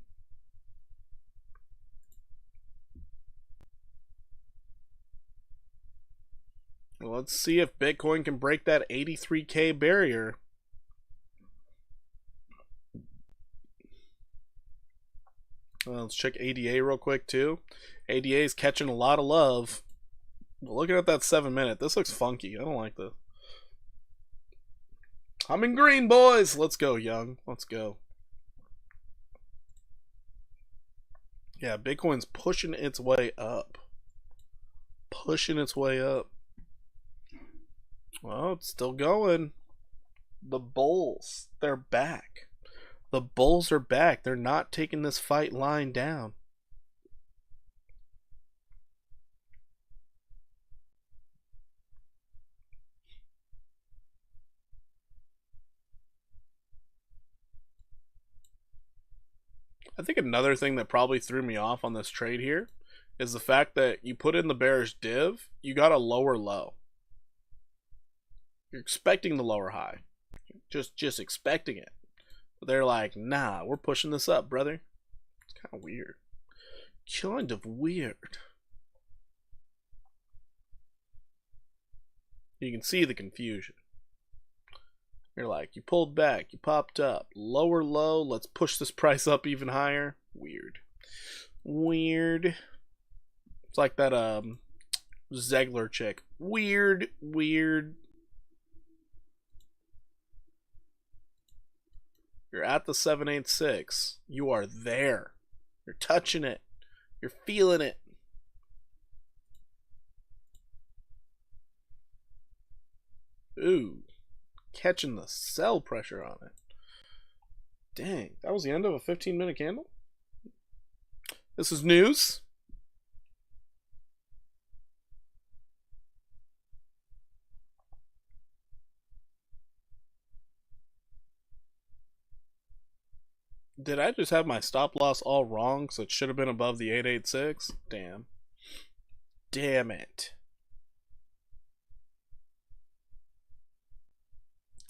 Well, let's see if Bitcoin can break that 83K barrier. Let's check ADA real quick too. ADA is catching a lot of love. But looking at that 7-minute, this looks funky. I don't like this. I'm in green, boys. Let's go, young. Let's go. Yeah, Bitcoin's pushing its way up. Pushing its way up. Well, it's still going. The bulls, they're back. The bulls are back. They're not taking this fight lying down. I think another thing that probably threw me off on this trade here is the fact that you put in the bearish div, you got a lower low. You're expecting the lower high. Just expecting it. But they're like, nah, we're pushing this up, brother. It's kind of weird. Kind of weird. You can see the confusion. You're like, you pulled back, you popped up. Lower low, let's push this price up even higher. Weird. Weird. It's like that Zegler chick. Weird, weird. You're at the 786. You are there. You're touching it. You're feeling it. Ooh. Catching the sell pressure on it. Dang. That was the end of a 15-minute candle? This is news. Did I just have my stop loss all wrong? So it should have been above the 886? Damn. Damn it.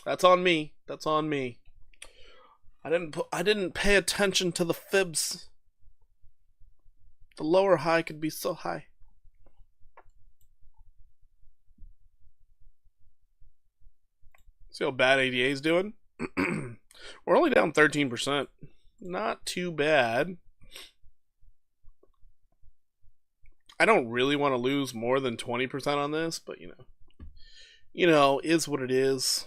That's on me. That's on me. I didn't pay attention to the fibs. The lower high could be so high. See how bad ADA is doing? We're only down 13%. Not too bad. I don't really want to lose more than 20% on this, but you know, is what it is.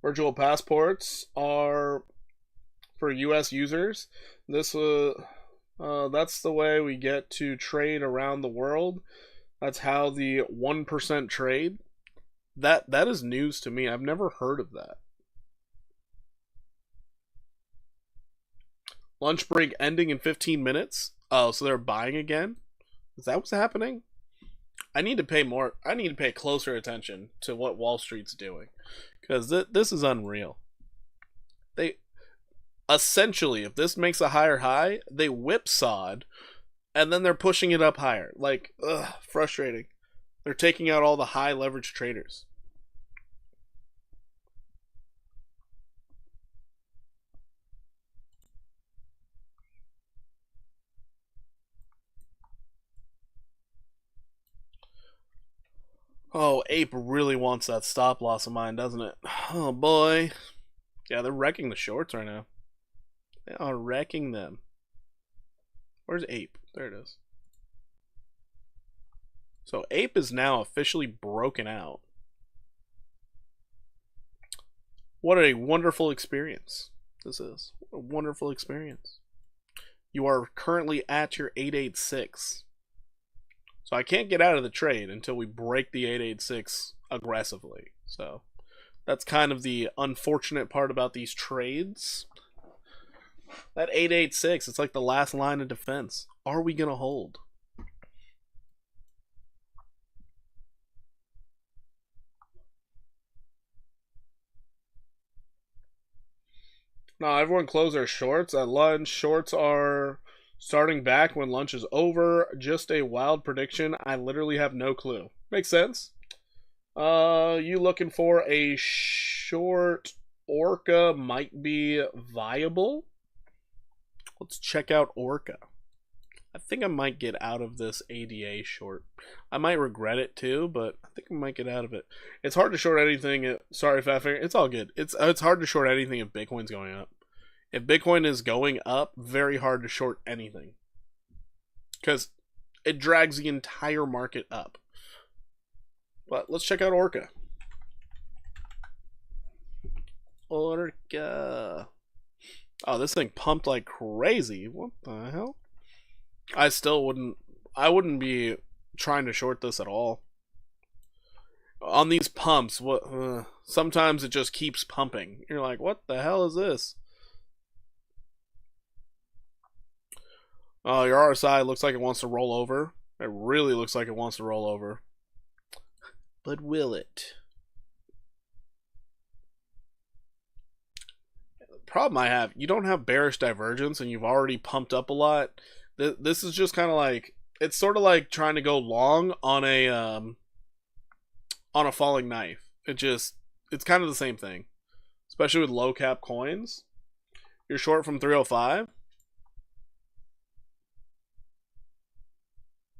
Virtual passports are for US users. This that's the way we get to trade around the world. That's how the 1% trade. That is news to me. I've never heard of that. Lunch break ending in 15 minutes. Oh, so they're buying again? Is that what's happening? I need to pay closer attention to what Wall Street's doing. Because this is unreal. They essentially, if this makes a higher high, they whipsawed, and then they're pushing it up higher. Like, ugh, frustrating. They're taking out all the high leverage traders. Oh, Ape really wants that stop loss of mine, doesn't it? Oh boy. Yeah, they're wrecking the shorts right now. They are wrecking them. Where's Ape? There it is. So Ape is now officially broken out. What a wonderful experience this is. What a wonderful experience. You are currently at your 886. So I can't get out of the trade until we break the 886 aggressively. So that's kind of the unfortunate part about these trades. That 886, it's like the last line of defense. Are we going to hold? Now, everyone closed their shorts at lunch. Shorts are starting back when lunch is over. Just a wild prediction. I literally have no clue. Makes sense. You looking for a short Orca might be viable. Let's check out Orca. I think I might get out of this ADA short. I might regret it too, but I think I might get out of it. It's hard to short anything. Sorry, Fat Finger. It's all good. It's hard to short anything if Bitcoin's going up. If Bitcoin is going up, very hard to short anything. Because it drags the entire market up. But let's check out Orca. Orca. Oh, this thing pumped like crazy. What the hell? I wouldn't be trying to short this at all. On these pumps, sometimes it just keeps pumping. You're like, what the hell is this? Oh, your RSI looks like it wants to roll over. It really looks like it wants to roll over. But will it? The problem I have, you don't have bearish divergence and you've already pumped up a lot. This is just kind of like, it's sort of like trying to go long on a falling knife. It's kind of the same thing, especially with low cap coins. You're short from 305.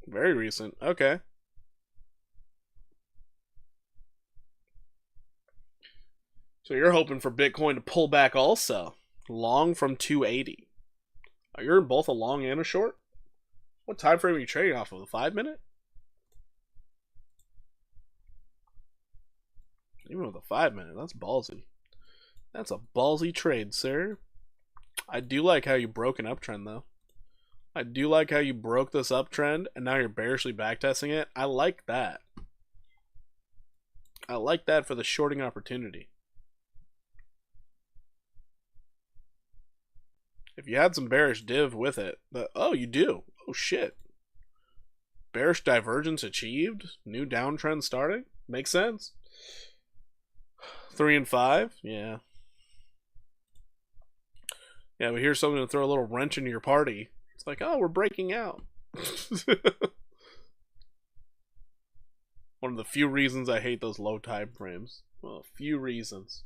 Very recent. Okay. So you're hoping for Bitcoin to pull back also. Long from 280. You're in both a long and a short? What time frame are you trading off of? A 5-minute? Even with a 5-minute, that's ballsy. That's a ballsy trade, sir. I do like how you broke an uptrend, though. I do like how you broke this uptrend, and now you're bearishly backtesting it. I like that. I like that for the shorting opportunity. If you had some bearish div with it, oh, you do. Oh, shit. Bearish divergence achieved. New downtrend starting. Makes sense. 3 and 5. Yeah. Yeah, but here's something to throw a little wrench into your party. It's like, oh, we're breaking out. One of the few reasons I hate those low time frames. Well, a few reasons.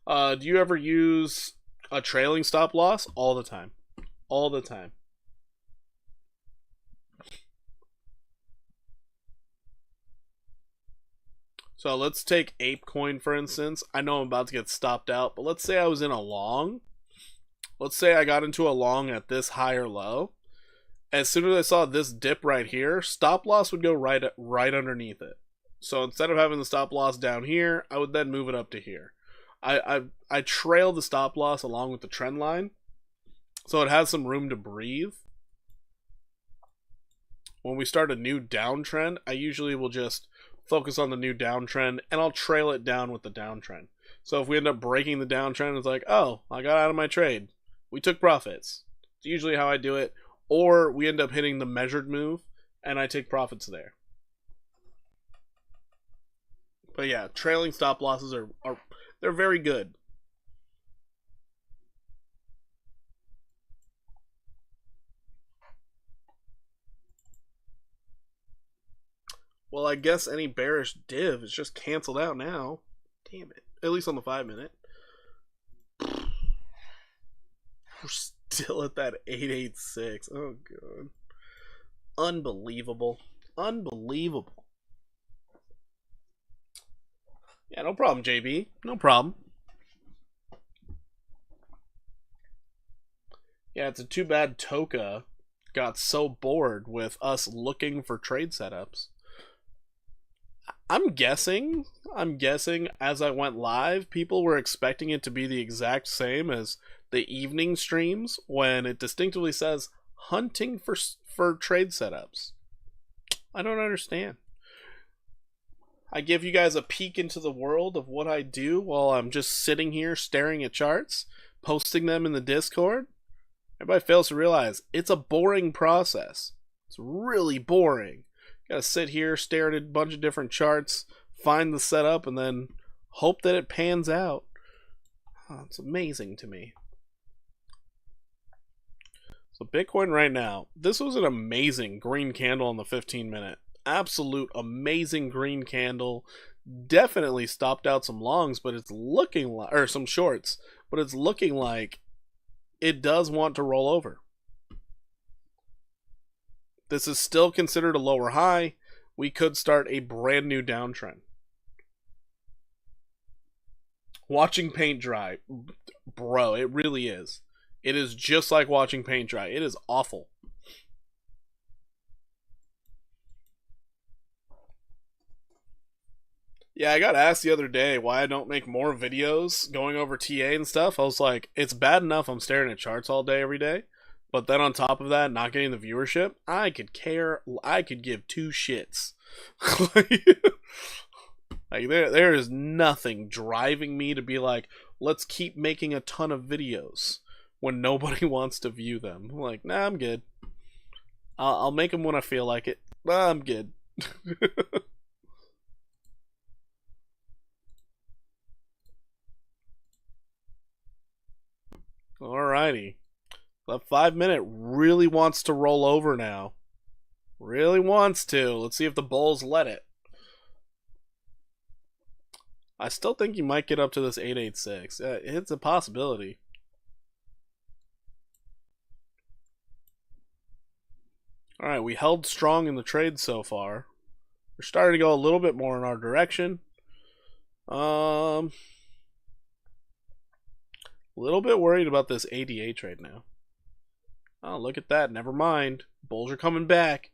Do you ever use a trailing stop loss? All the time. All the time. So let's take ApeCoin for instance. I know I'm about to get stopped out, but let's say I was in a long. Let's say I got into a long at this high or low. As soon as I saw this dip right here, stop loss would go right underneath it. So instead of having the stop loss down here, I would then move it up to here. I trail the stop loss along with the trend line, so it has some room to breathe. When we start a new downtrend, I usually will just focus on the new downtrend, and I'll trail it down with the downtrend. So if we end up breaking the downtrend, it's like, oh, I got out of my trade. We took profits. It's usually how I do it. Or we end up hitting the measured move, and I take profits there. But yeah, trailing stop losses are they're very good. Well, I guess any bearish div is just canceled out now. Damn it. At least on the 5-minute. We're still at that 886. Oh, God. Unbelievable. Unbelievable. Yeah, no problem, JB. No problem. Yeah, it's a too bad Toka got so bored with us looking for trade setups. I'm guessing as I went live, people were expecting it to be the exact same as the evening streams when it distinctively says hunting for trade setups. I don't understand. I give you guys a peek into the world of what I do while I'm just sitting here staring at charts, posting them in the Discord. Everybody fails to realize it's a boring process. It's really boring. Gotta sit here, stare at a bunch of different charts, find the setup, and then hope that it pans out. Oh, it's amazing to me. So Bitcoin right now, this was an amazing green candle on the 15-minute. Absolute amazing green candle. Definitely stopped out some longs, but it's looking like, or some shorts, but it's looking like it does want to roll over. This is still considered a lower high. We could start a brand new downtrend. Watching paint dry. Bro, it really is. It is just like watching paint dry. It is awful. Yeah, I got asked the other day why I don't make more videos going over TA and stuff. I was like, it's bad enough I'm staring at charts all day every day. But then on top of that, not getting the viewership, I could give two shits. Like there is nothing driving me to be like, let's keep making a ton of videos when nobody wants to view them. I'm like, nah, I'm good. I'll make them when I feel like it. Nah, I'm good. Alrighty. The 5-minute really wants to roll over now. Really wants to. Let's see if the Bulls let it. I still think you might get up to this 886. It's a possibility. Alright, we held strong in the trade so far. We're starting to go a little bit more in our direction. A little bit worried about this ADA trade now. Oh, look at that. Never mind. Bulls are coming back.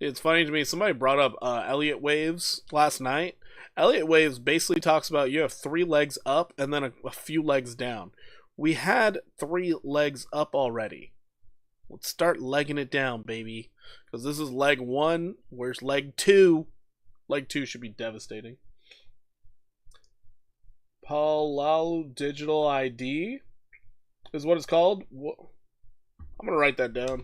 It's funny to me, somebody brought up Elliott waves last night. Elliott waves basically talks about you have 3 legs up and then a few legs down. We had 3 legs up already. Let's start legging it down, baby. Because this is leg 1. Where's leg 2? Leg 2 should be devastating. Palal Digital ID is what it's called. I'm going to write that down.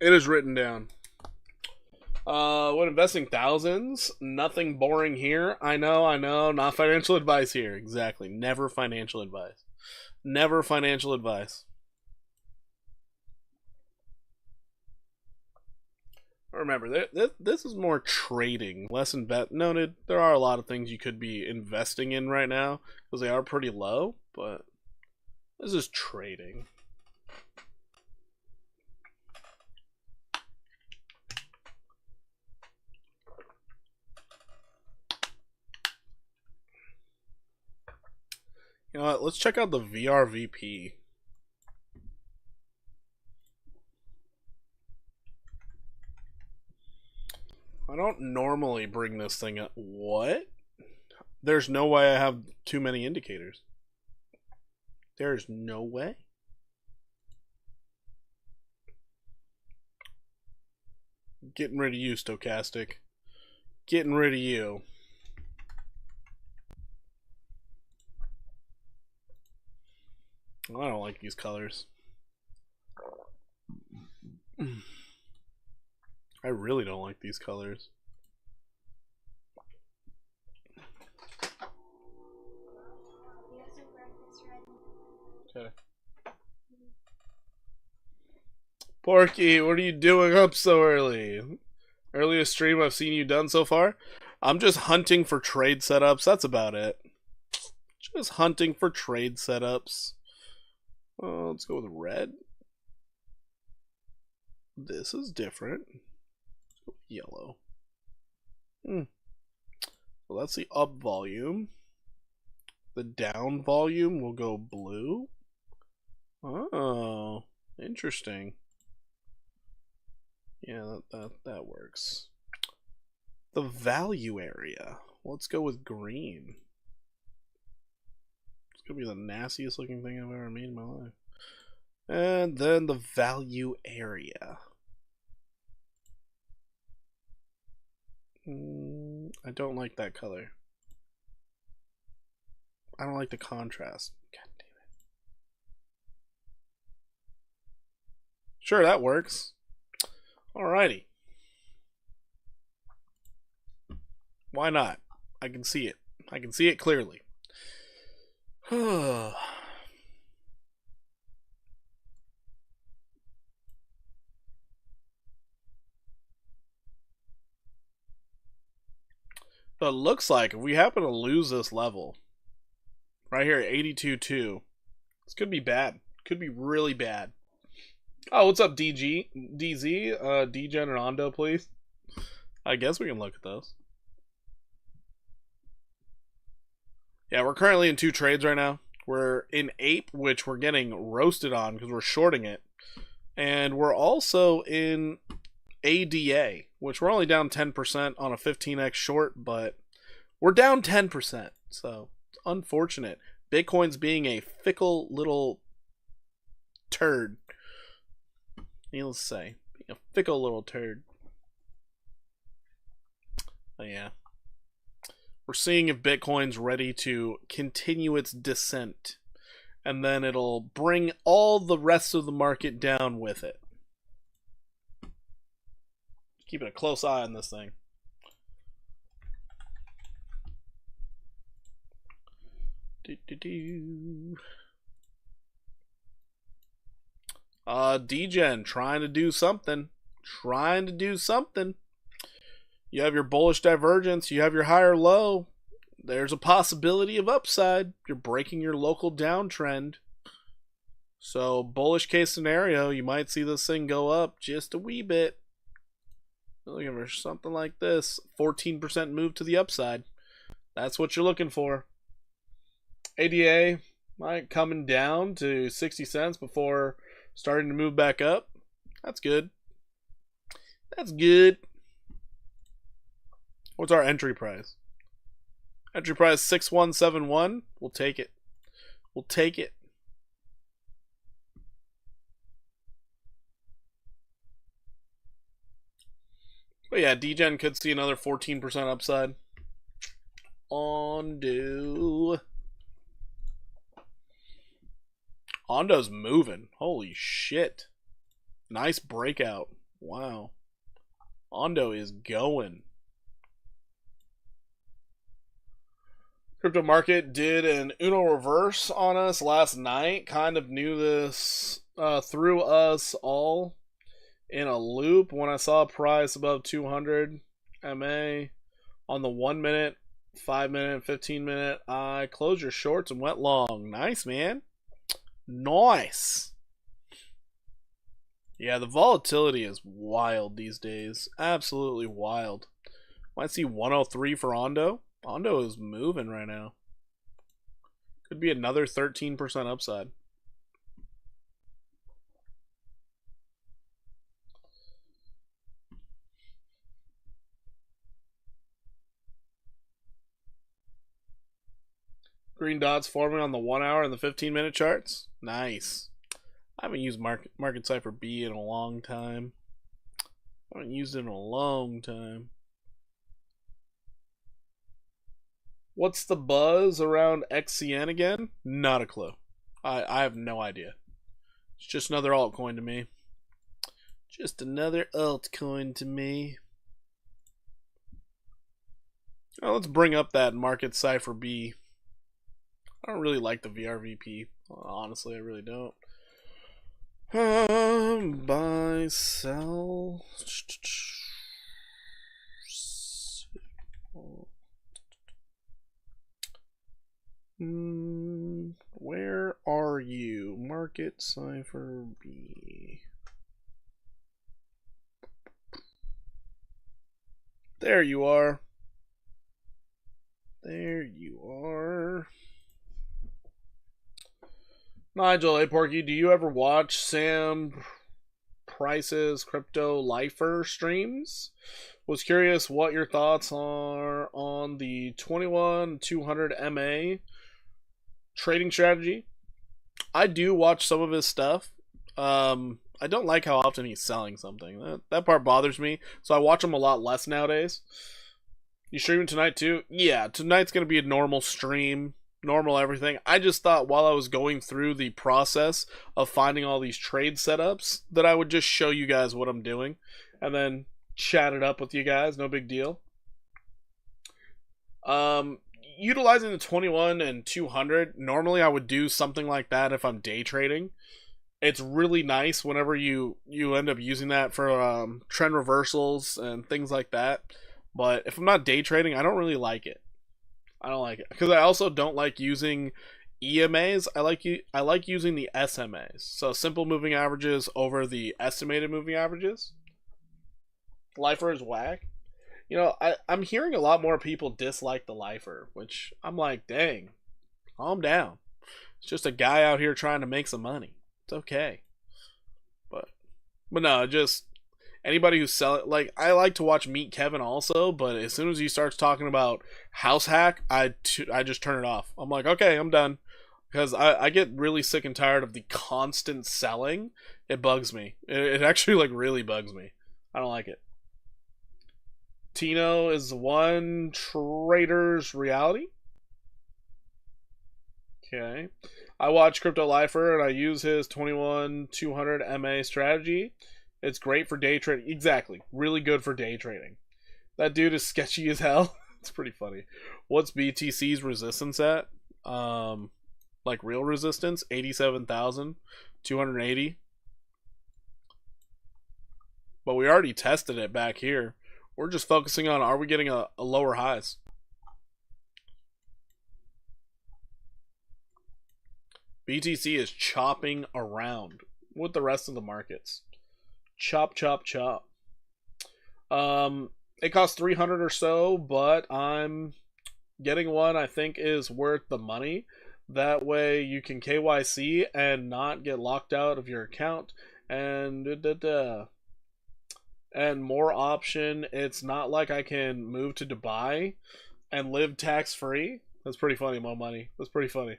It is written down. What, investing thousands? Nothing boring here. I know. Not financial advice here. Exactly. Never financial advice. Never financial advice. Remember, this is more trading, less invest. Noted, there are a lot of things you could be investing in right now because they are pretty low, but this is trading. You know what? Let's check out the VRVP. I don't normally bring this thing up. What? There's no way I have too many indicators. There's no way. Getting rid of you, Stochastic. Getting rid of you. I don't like these colors. I really don't like these colors. Okay. Porky, what are you doing up so early? Earliest stream I've seen you done so far? I'm just hunting for trade setups. That's about it. Just hunting for trade setups. Let's go with red. This is different. Let's go with yellow. Well, that's the up volume. The down volume will go blue. Oh, interesting. Yeah, that works. The value area. Let's go with green. It's gonna be the nastiest looking thing I've ever made in my life. And then the value area. I don't like that color. I don't like the contrast. God damn it. Sure, that works. Alrighty. Why not? I can see it. I can see it clearly. But it looks like if we happen to lose this level, right here at 82.2, this could be bad. Could be really bad. Oh, what's up, DZ? DGen and Ondo, please. I guess we can look at those. Yeah, we're currently in 2 trades right now. We're in Ape, which we're getting roasted on because we're shorting it. And we're also in ADA, which we're only down 10% on a 15x short, but we're down 10%. So, it's unfortunate. Bitcoin's being a fickle little turd. Needless to say, being a fickle little turd. But yeah. We're seeing if Bitcoin's ready to continue its descent. And then it'll bring all the rest of the market down with it. Keeping a close eye on this thing. DGen trying to do something. You have your bullish divergence, you have your higher low. There's a possibility of upside. You're breaking your local downtrend. So, bullish case scenario, you might see this thing go up just a wee bit. Looking for something like this. 14% move to the upside. That's what you're looking for. ADA might coming down to 60 cents before starting to move back up. That's good. That's good. What's our entry price? Entry price 6171. We'll take it. We'll take it. But yeah, DGen could see another 14% upside. Ondo's moving. Holy shit. Nice breakout. Wow. Ondo is going. Crypto market did an Uno reverse on us last night. Kind of knew this threw us all in a loop when I saw a price above 200 MA on the 1 minute, 5 minute, 15 minute. I closed your shorts and went long. Nice, man. Nice. Yeah, the volatility is wild these days. Absolutely wild. Might see 103 for Ondo. Ondo is moving right now. Could be another 13% upside. Green dots forming on the 1 hour and the 15-minute charts. Nice. I haven't used Market Cipher B in a long time. I haven't used it in a long time. What's the buzz around XCN again? Not a clue. I have no idea. It's just another altcoin to me. Just another altcoin to me. Now let's bring up that Market Cipher B. I don't really like the VRVP. Honestly, I really don't. Buy, sell. Where are you? Market Cipher B. There you are. There you are. Nigel, hey Porky, do you ever watch Sam Price's Crypto Lifer streams? Was curious what your thoughts are on the 21-200 MA trading strategy. I do watch some of his stuff. I don't like how often he's selling something. That part bothers me. So I watch him a lot less nowadays. You streaming tonight too? Yeah, tonight's going to be a normal stream. Normal everything. I just thought while I was going through the process of finding all these trade setups that I would just show you guys what I'm doing and then chat it up with you guys. No big deal. Utilizing the 21 and 200, normally I would do something like that if I'm day trading. It's really nice whenever you end up using that for trend reversals and things like that. But if I'm not day trading, I don't really like it. I don't like it because I also don't like using EMAs. I like using the SMAs. So simple moving averages over the estimated moving averages. Lifer is whack. You know, I'm hearing a lot more people dislike the Lifer, which I'm like, dang, calm down. It's just a guy out here trying to make some money. It's okay. But no, just anybody who's selling, like, I like to watch Meet Kevin also, but as soon as he starts talking about house hack, I just turn it off. I'm like, okay, I'm done. Because I get really sick and tired of the constant selling. It bugs me. It actually, like, really bugs me. I don't like it. Tino is one trader's reality. Okay. I watch Crypto Lifer and I use his 21-200 MA strategy. It's great for day trading. Exactly. Really good for day trading. That dude is sketchy as hell. It's pretty funny. What's BTC's resistance at? Like real resistance? 87,280. But we already tested it back here. We're just focusing on, are we getting a lower highs? BTC is chopping around with the rest of the markets. Chop, chop, chop. It costs 300 or so, but I'm getting one I think is worth the money. That way you can KYC and not get locked out of your account. And more option. It's not like I can move to Dubai and live tax free. That's pretty funny, Mo Money. That's pretty funny.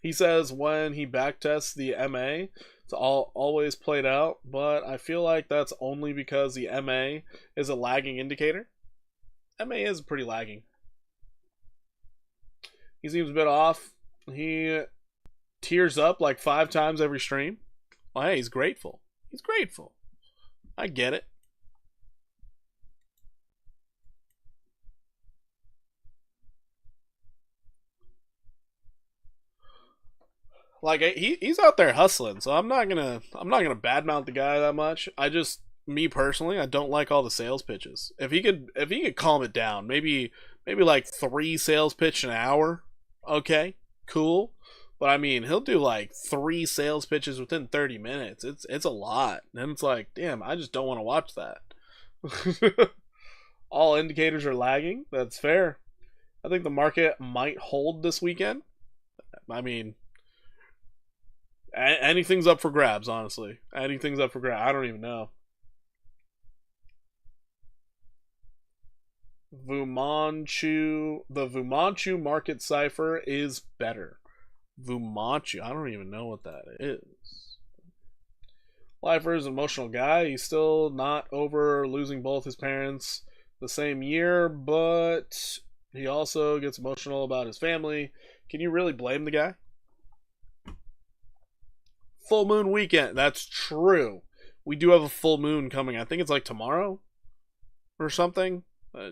He says when he backtests the MA, it's always played out, but I feel like that's only because the MA is a lagging indicator. MA is pretty lagging. He seems a bit off. He tears up like 5 times every stream. Well, hey, he's grateful. He's grateful. I get it. Like he's out there hustling, so I'm not gonna badmouth the guy that much. Me personally, I don't like all the sales pitches. If he could calm it down, maybe like 3 sales pitch an hour, okay, cool. But I mean, he'll do like 3 sales pitches within 30 minutes. It's a lot, and it's like, damn, I just don't want to watch that. All indicators are lagging. That's fair. I think the market might hold this weekend. I mean, anything's up for grabs, honestly. Anything's up for grabs. I don't even know. Vumanchu. The Vumanchu market cipher is better. Vumanchu. I don't even know what that is. Lifer is an emotional guy. He's still not over losing both his parents the same year, but he also gets emotional about his family. Can you really blame the guy? Full moon weekend. That's true. We do have a full moon coming. I think it's like tomorrow or something.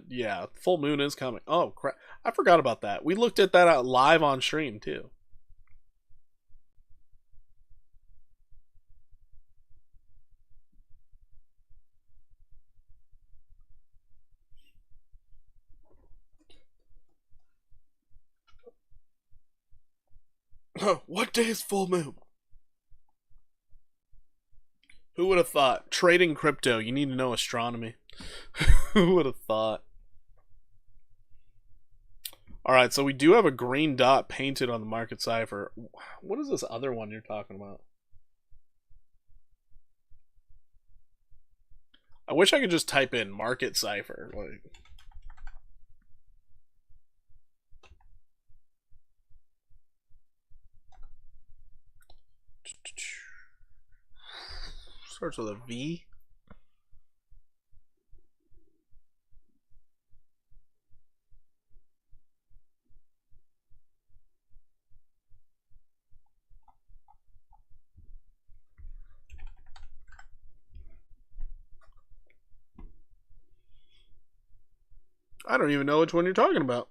Yeah, full moon is coming. Oh, crap. I forgot about that. We looked at that out live on stream, too. What day is full moon? Who would have thought? Trading crypto, you need to know astronomy. Who would have thought? Alright, so we do have a green dot painted on the market cipher. What is this other one you're talking about? I wish I could just type in market cipher. Like, starts with a V. I don't even know which one you're talking about.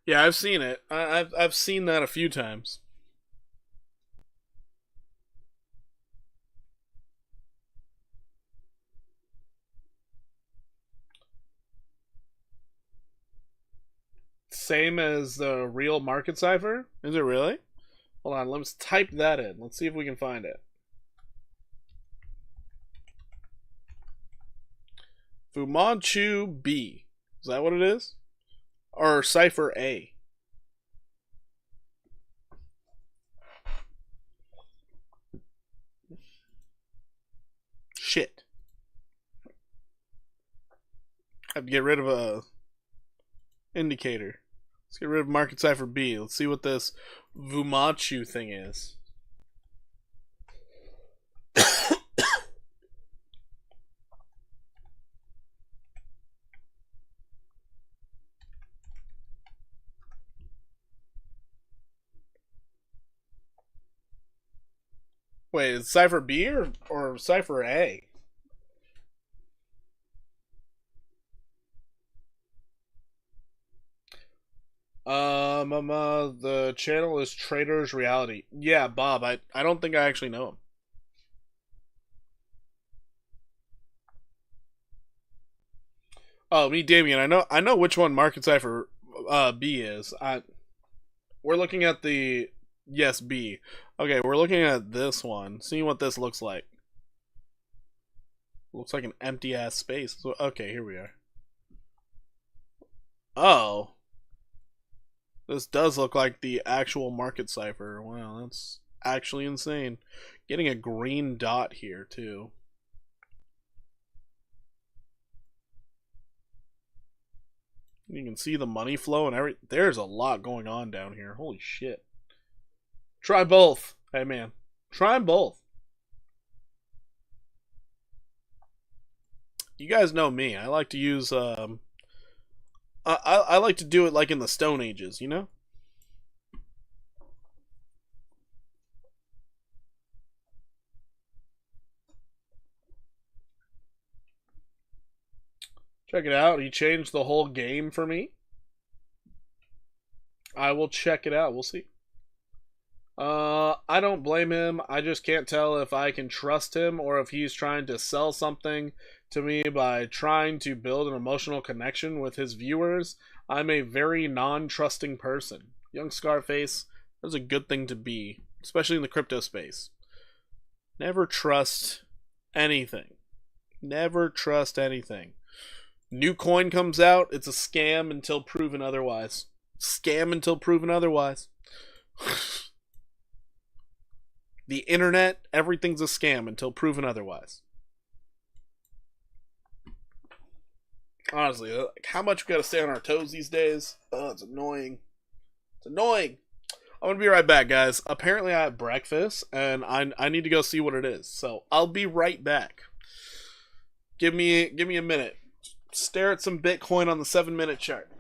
Yeah, I've seen it. I've seen that a few times. Same as the real market cipher? Is it really? Hold on, let's type that in. Let's see if we can find it. Fumanchu B. Is that what it is? Or cipher A? Shit. I have to get rid of a indicator. Let's get rid of market cipher B. Let's see what this Vumanchu thing is. Wait, is cipher B or cipher A? The channel is Trader's Reality. Yeah, Bob. I don't think I actually know him. Oh, me, Damien. I know which one Market Cipher B is. We're looking at the yes B. Okay, we're looking at this one. Seeing what this looks like. Looks like an empty ass space. So, okay, here we are. Oh. This does look like the actual market cipher. Wow, that's actually insane. Getting a green dot here, too. You can see the money flow and everything. There's a lot going on down here. Holy shit. Try both. Hey, man. Try them both. You guys know me. I like to use... I like to do it like in the Stone Ages, you know? Check it out. He changed the whole game for me. I will check it out. We'll see. I don't blame him. I just can't tell if I can trust him or if he's trying to sell something to me by trying to build an emotional connection with his viewers. I'm a very non-trusting person. Young Scarface, That's a good thing to be, especially in the crypto space. Never trust anything. Never trust anything. New coin comes out, it's a scam until proven otherwise. Scam until proven otherwise. The internet, everything's a scam until proven otherwise. Honestly, how much we gotta stay on our toes these days? Oh, it's annoying. It's annoying. I'm gonna be right back, guys. Apparently I have breakfast, and I need to go see what it is. So I'll be right back. Give me a minute. Stare at some Bitcoin on the 7-minute chart.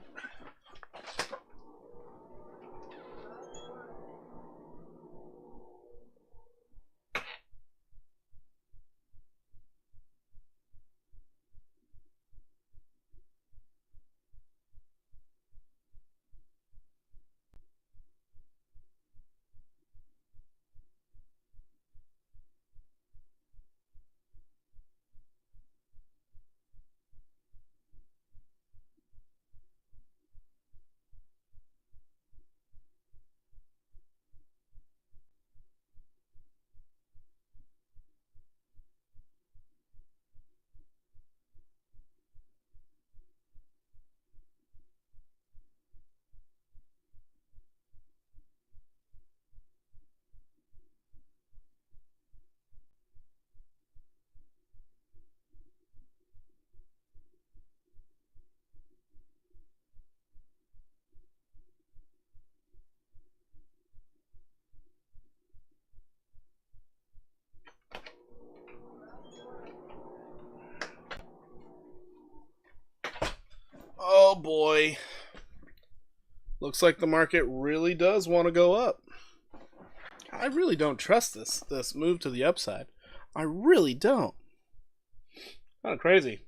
Oh boy. Looks like the market really does want to go up. I really don't trust this move to the upside. I really don't. Kind of crazy.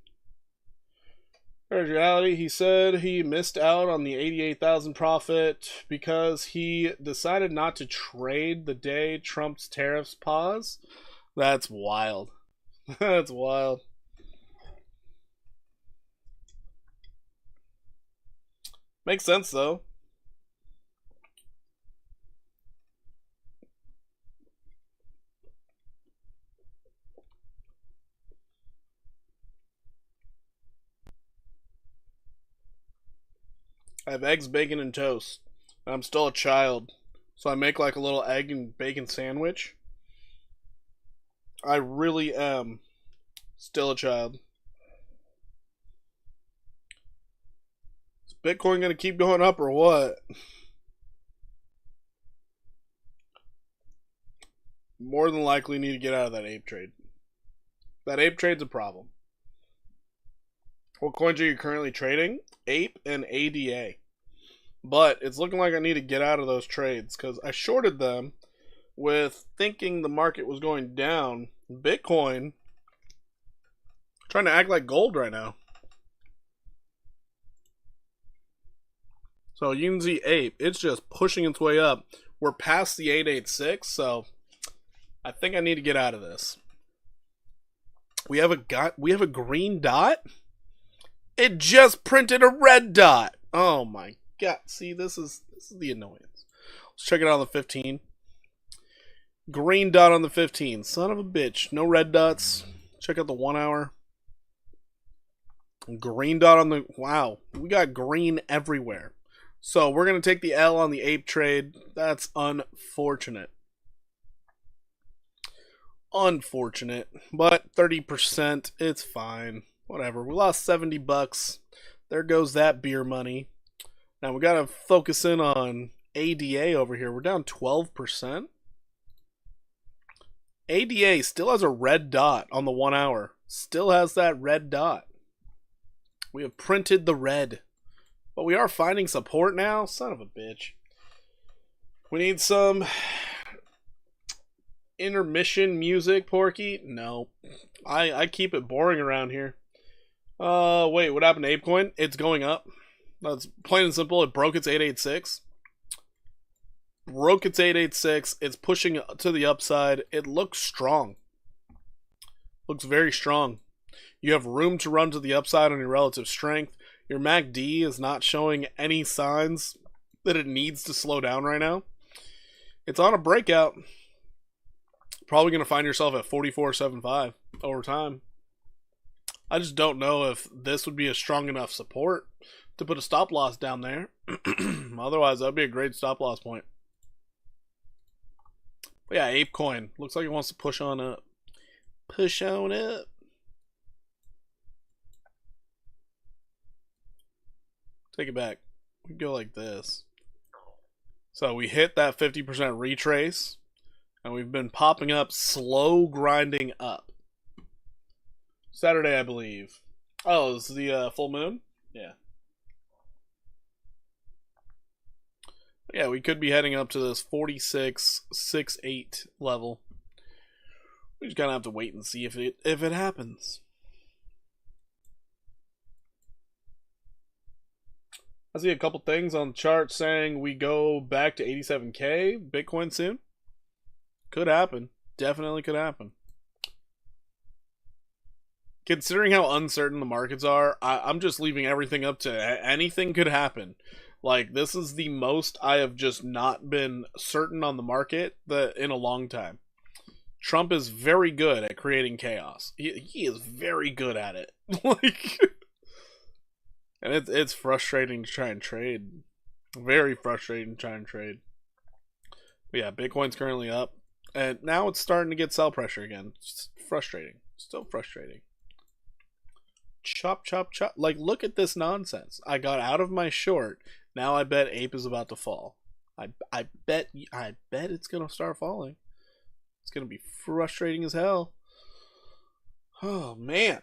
Reality, he said he missed out on the 88,000 profit because he decided not to trade the day Trump's tariffs pause. That's wild. That's wild. Makes sense though. I have eggs, bacon, and toast. I'm still a child, so I make like a little egg and bacon sandwich. I really am still a child. Is Bitcoin gonna keep going up or what? More than likely need to get out of that ape trade. That ape trade's a problem. What coins are you currently trading? Ape and ADA. But it's looking like I need to get out of those trades because I shorted them with thinking the market was going down. Bitcoin trying to act like gold right now. So you can see Ape, it's just pushing its way up. We're past the 886, so I think I need to get out of this. We have a green dot. It just printed a red dot. Oh my god. See, this is the annoyance. Let's check it out on the 15. Green dot on the 15. Son of a bitch. No red dots. Check out the 1 hour. Green dot on the... Wow. We got green everywhere. So we're going to take the L on the ape trade. That's unfortunate. Unfortunate. But 30%. It's fine. Whatever. We lost $70. There goes that beer money. Now we got to focus in on ADA over here. We're down 12%. ADA still has a red dot on the 1 hour. Still has that red dot. We have printed the red. But we are finding support now. Son of a bitch. We need some intermission music, Porky. No. I keep it boring around here. Wait, what happened to ApeCoin? It's going up. That's plain and simple. It broke its 886. Broke its 886. It's pushing to the upside. It looks strong. Looks very strong. You have room to run to the upside on your relative strength. Your MACD is not showing any signs that it needs to slow down right now. It's on a breakout. Probably going to find yourself at 44.75 over time. I just don't know if this would be a strong enough support to put a stop loss down there. Otherwise, that would be a great stop loss point. But yeah, ApeCoin. Looks like it wants to push on up. Push on up. Take it back. We go like this. So we hit that 50% retrace. And we've been popping up, slow grinding up. Saturday, I believe. Oh, this is the full moon? Yeah. Yeah, we could be heading up to this 46.68 level. We just kind of have to wait and see if it happens. I see a couple things on the chart saying we go back to 87K Bitcoin soon. Could happen. Definitely could happen. Considering how uncertain the markets are, I'm just leaving everything up to anything could happen. Like, this is the most I have just not been certain on the market in a long time. Trump is very good at creating chaos. He is very good at it. Like, and it's frustrating to try and trade. Very frustrating to try and trade. But yeah, Bitcoin's currently up. And now it's starting to get sell pressure again. It's frustrating. Still frustrating. Chop, chop, chop. Like, look at this nonsense. I got out of my short. Now I bet Ape is about to fall. I bet it's going to start falling. It's going to be frustrating as hell. Oh, man.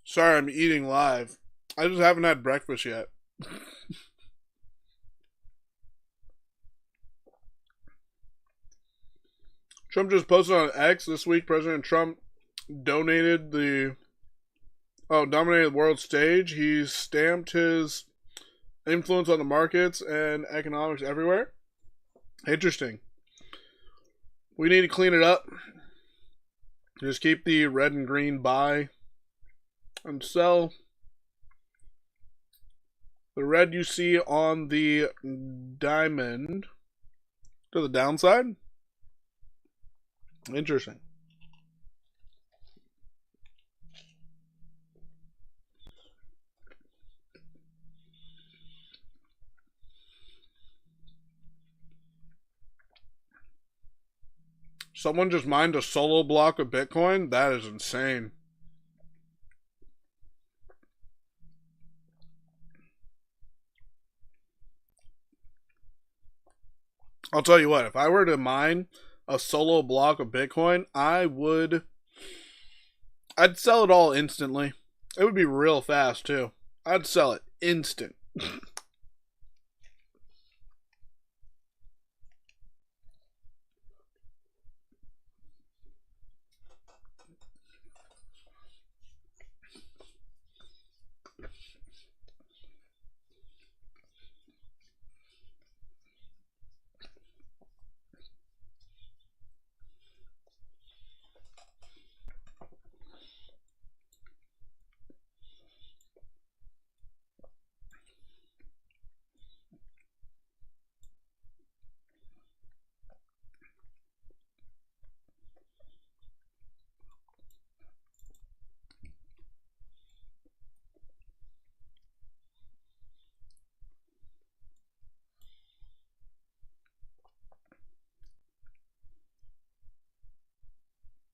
Sorry, I'm eating live. I just haven't had breakfast yet. Trump just posted on X this week. President Trump dominated the world stage. He stamped his influence on the markets and economics everywhere. Interesting. We need to clean it up. Just keep the red and green buy and sell. The red you see on the diamond to the downside. Interesting. Someone just mined a solo block of Bitcoin? That is insane. I'll tell you what, if I were to mine a solo block of Bitcoin, I'd sell it all instantly. It would be real fast too. I'd sell it instant.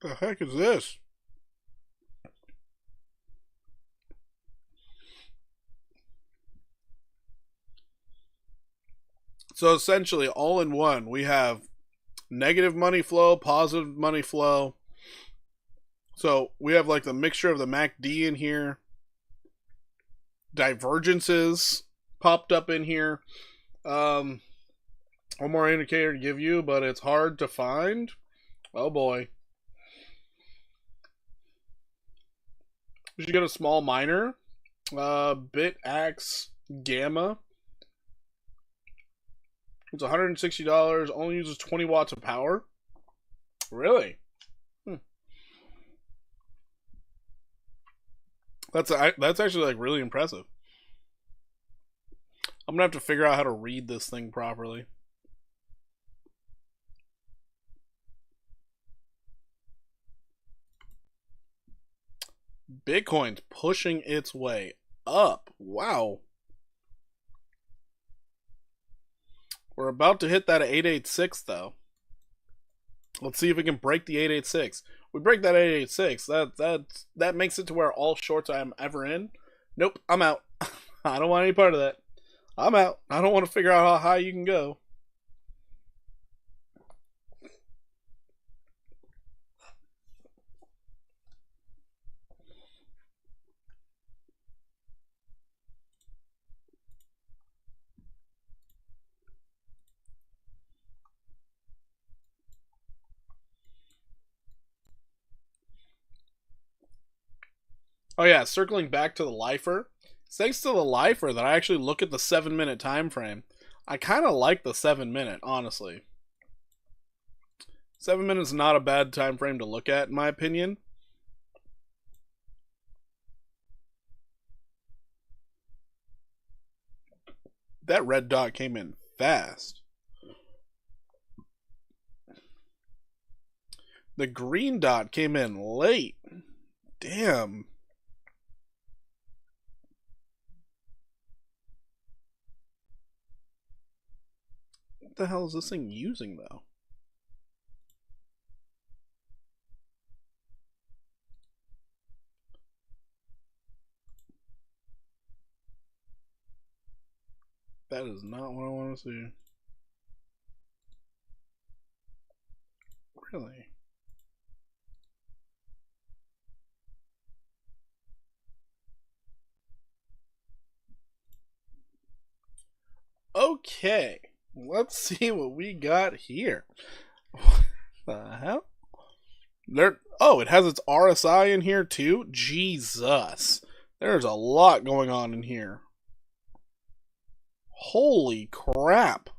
The heck is this? So essentially, all in one, we have negative money flow, positive money flow. So we have like the mixture of the MACD in here. Divergences popped up in here. One more indicator to give you, but it's hard to find. Oh boy. You should get a small miner. BitAxe Gamma. It's $160. Only uses 20 watts of power. Really? That's actually like really impressive. I'm gonna have to figure out how to read this thing properly. Bitcoin's pushing its way up. Wow. We're about to hit that 886 though. Let's see if we can break the 886. We break that 886. That makes it to where all shorts I'm ever in. Nope, I'm out. I don't want any part of that. I'm out. I don't want to figure out how high you can go. Oh yeah, circling back to the lifer. Thanks to the lifer that I actually look at the 7-minute time frame. I kind of like the 7-minute, honestly. 7 minutes is not a bad time frame to look at, in my opinion. That red dot came in fast. The green dot came in late. Damn. What the hell is this thing using, though? That is not what I want to see. Really? Okay. Let's see what we got here. What the hell? Oh, it has its RSI in here too? Jesus. There's a lot going on in here. Holy crap.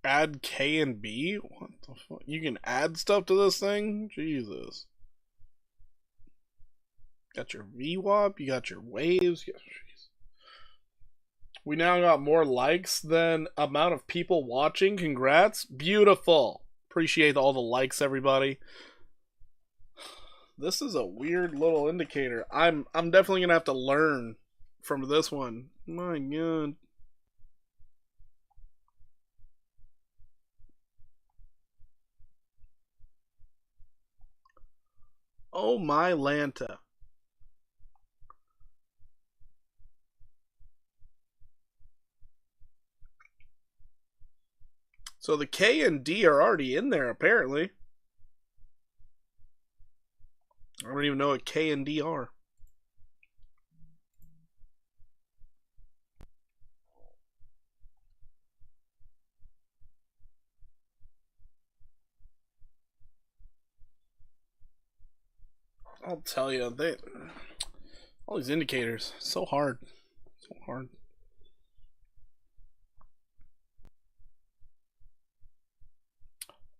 Add K and B? What the fuck? You can add stuff to this thing? Jesus. Got your VWAP, you got your waves. We now got more likes than amount of people watching. Congrats. Beautiful. Appreciate all the likes, everybody. This is a weird little indicator. I'm definitely gonna have to learn from this one. My god. Oh my Lanta. So the K and D are already in there, apparently. I don't even know what K and D are. I'll tell you, all these indicators, so hard. So hard.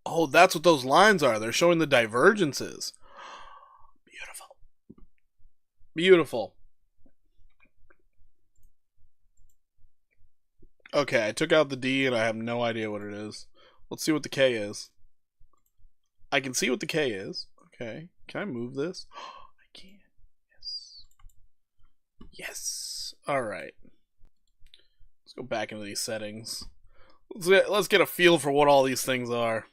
Oh, that's what those lines are. They're showing the divergences. Beautiful. Beautiful. Okay, I took out the D and I have no idea what it is. Let's see what the K is. I can see what the K is. Okay. Can I move this? I can. Yes. Yes. Alright. Let's go back into these settings. Let's get a feel for what all these things are.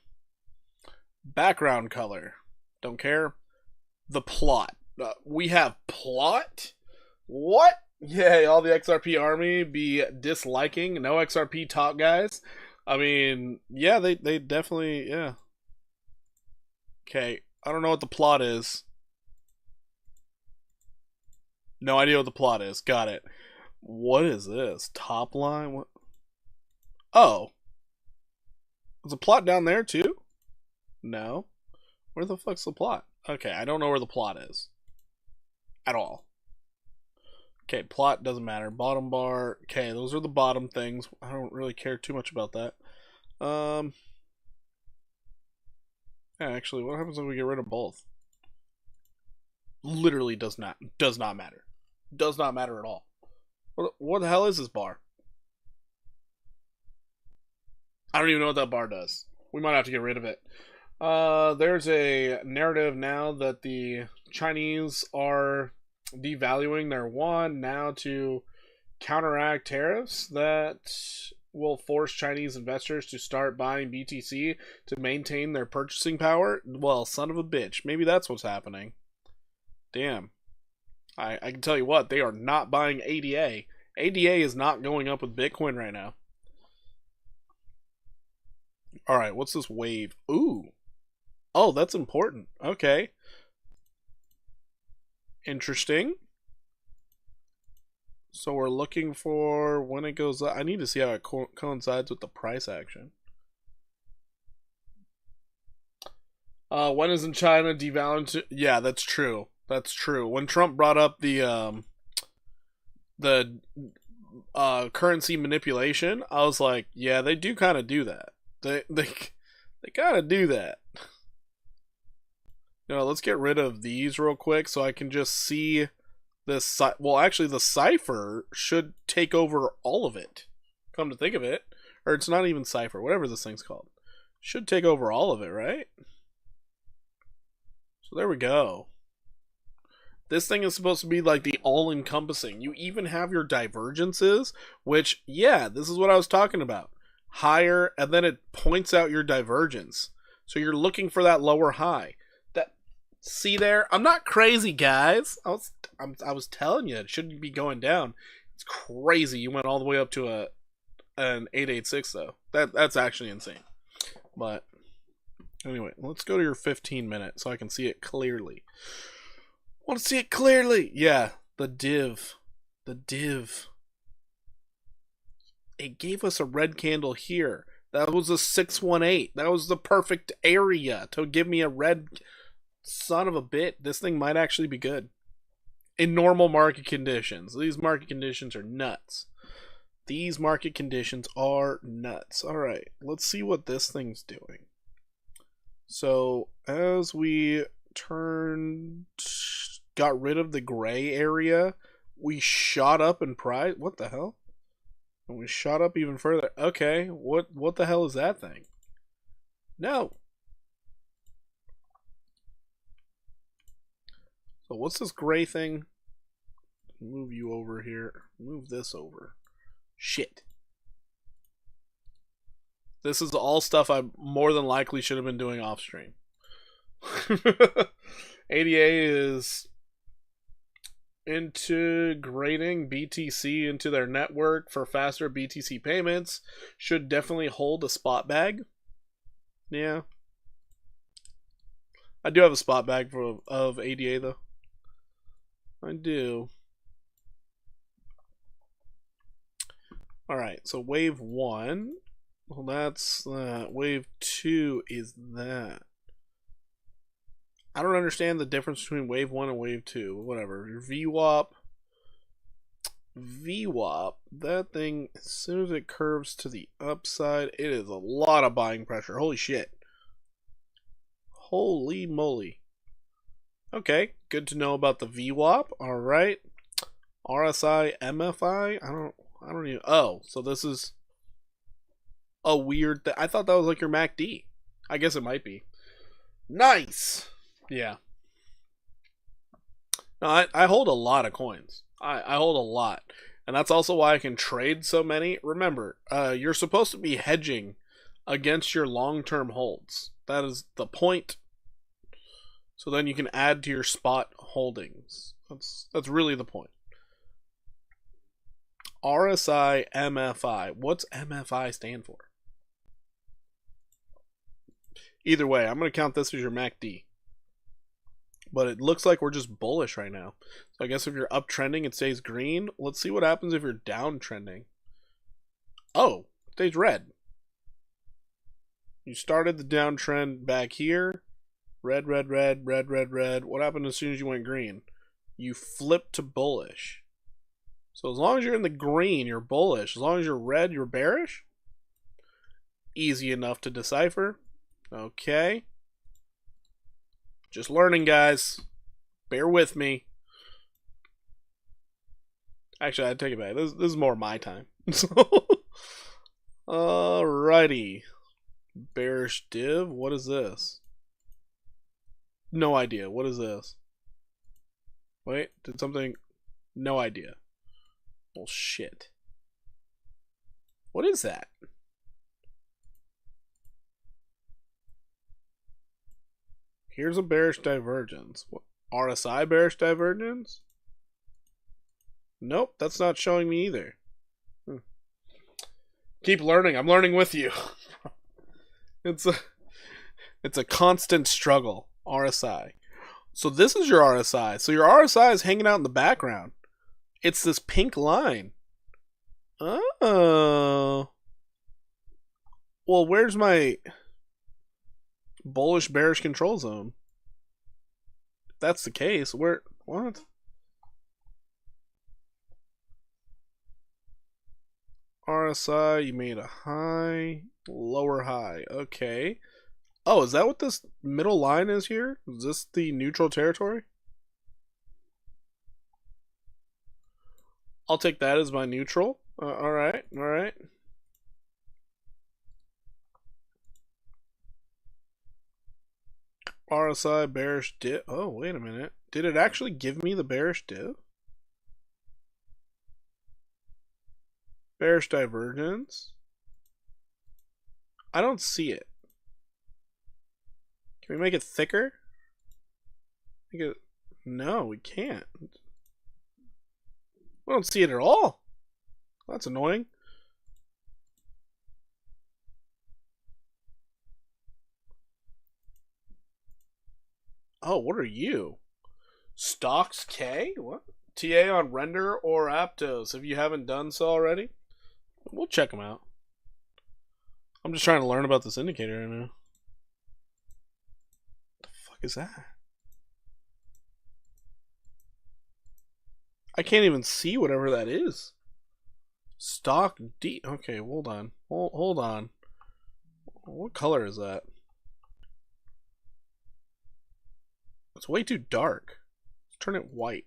Background color. Don't care. the plot. We have plot? What? Yay, all the XRP army be disliking no XRP talk guys. I mean, yeah, they definitely, yeah. Okay, I don't know what the plot is. No idea what the plot is. Got it. What is this? Top line? What? Oh. Is the plot down there too? No. Where the fuck's the plot? Okay, I don't know where the plot is. At all. Okay, plot doesn't matter. Bottom bar. Okay, those are the bottom things. I don't really care too much about that. Yeah, actually, what happens if we get rid of both? Literally does not matter. Does not matter at all. What the hell is this bar? I don't even know what that bar does. We might have to get rid of it. There's a narrative now that the Chinese are devaluing their yuan now to counteract tariffs that will force Chinese investors to start buying BTC to maintain their purchasing power. Well, son of a bitch. Maybe that's what's happening. Damn. I can tell you what, they are not buying ADA. ADA is not going up with Bitcoin right now. Alright, what's this wave? Ooh. Oh, that's important. Okay. Interesting. So we're looking for when it goes up. I need to see how it coincides with the price action. When is in China devaluing? Yeah, that's true. That's true. When Trump brought up the currency manipulation, I was like, yeah, they do kind of do that. They kind of do that. You know, let's get rid of these real quick so I can just see this. Well, actually, the cipher should take over all of it. Come to think of it, or it's not even cipher. Whatever this thing's called, should take over all of it, right? So there we go. This thing is supposed to be like the all-encompassing. You even have your divergences, which, yeah, this is what I was talking about. Higher, and then it points out your divergence. So you're looking for that lower high. That, see there? I'm not crazy, guys. I was telling you, it shouldn't be going down. It's crazy. You went all the way up to an 886, though. That's actually insane. But anyway, let's go to your 15 minute so I can see it clearly. Want to see it clearly? Yeah, the div. The div. It gave us a red candle here. That was a 618. That was the perfect area to give me a red son of a bit. This thing might actually be good. In normal market conditions. These market conditions are nuts. These market conditions are nuts. Alright, let's see what this thing's doing. So, as we got rid of the gray area, we shot up in price. What the hell? And we shot up even further. Okay, what the hell is that thing? No. So what's this gray thing? Move you over here. Move this over. Shit. This is all stuff I more than likely should have been doing off stream. ADA is integrating BTC into their network for faster BTC payments. Should definitely hold a spot bag. Yeah. I do have a spot bag of ADA though. I do. Alright, so wave 1. Well, that's that. Wave 2 is that. I don't understand the difference between wave 1 and wave 2. Whatever. Your VWAP, that thing, as soon as it curves to the upside, it is a lot of buying pressure. Holy shit. Holy moly. Okay, good to know about the VWAP. Alright. RSI, MFI? I don't even. Oh, so this is a weird thing. I thought that was like your MACD. I guess it might be. Nice! Yeah. No, I hold a lot of coins. I hold a lot. And that's also why I can trade so many. Remember, you're supposed to be hedging against your long-term holds. That is the point. So then you can add to your spot holdings. That's really the point. RSI, MFI. What's MFI stand for? Either way, I'm going to count this as your MACD. But it looks like we're just bullish right now. So I guess if you're uptrending, it stays green. Let's see what happens if you're downtrending. Oh, it stays red. You started the downtrend back here. Red, red, red, red, red, red. What happened as soon as you went green? You flipped to bullish. So as long as you're in the green, you're bullish. As long as you're red, you're bearish. Easy enough to decipher. Okay. Just learning, guys. Bear with me. Actually, I'd take it back. This is more my time. Alrighty. Bearish div. What is this? No idea. What is this? Wait, did something... No idea. Well, shit. What is that? Here's a bearish divergence. What? RSI bearish divergence? Nope, that's not showing me either. Keep learning. I'm learning with you. It's a constant struggle. RSI. So this is your RSI. So your RSI is hanging out in the background. It's this pink line. Oh. Well, where's my bullish bearish control zone? If that's the case, where... What? RSI, you made a high, lower high. Okay. Oh, is that what this middle line is here? Is this the neutral territory? I'll take that as my neutral. Alright, alright. RSI bearish div. Oh, wait a minute. Did it actually give me the bearish div? Bearish divergence. I don't see it. Can we make it thicker? Make it... No, we can't. I don't see it at all. That's annoying. Oh, what are you? Stocks K? What? TA on Render or Aptos. If you haven't done so already, we'll check them out. I'm just trying to learn about this indicator right now. What the fuck is that? I can't even see whatever that is. Stock D. Okay, hold on. Hold on. What color is that? It's way too dark. Let's turn it white.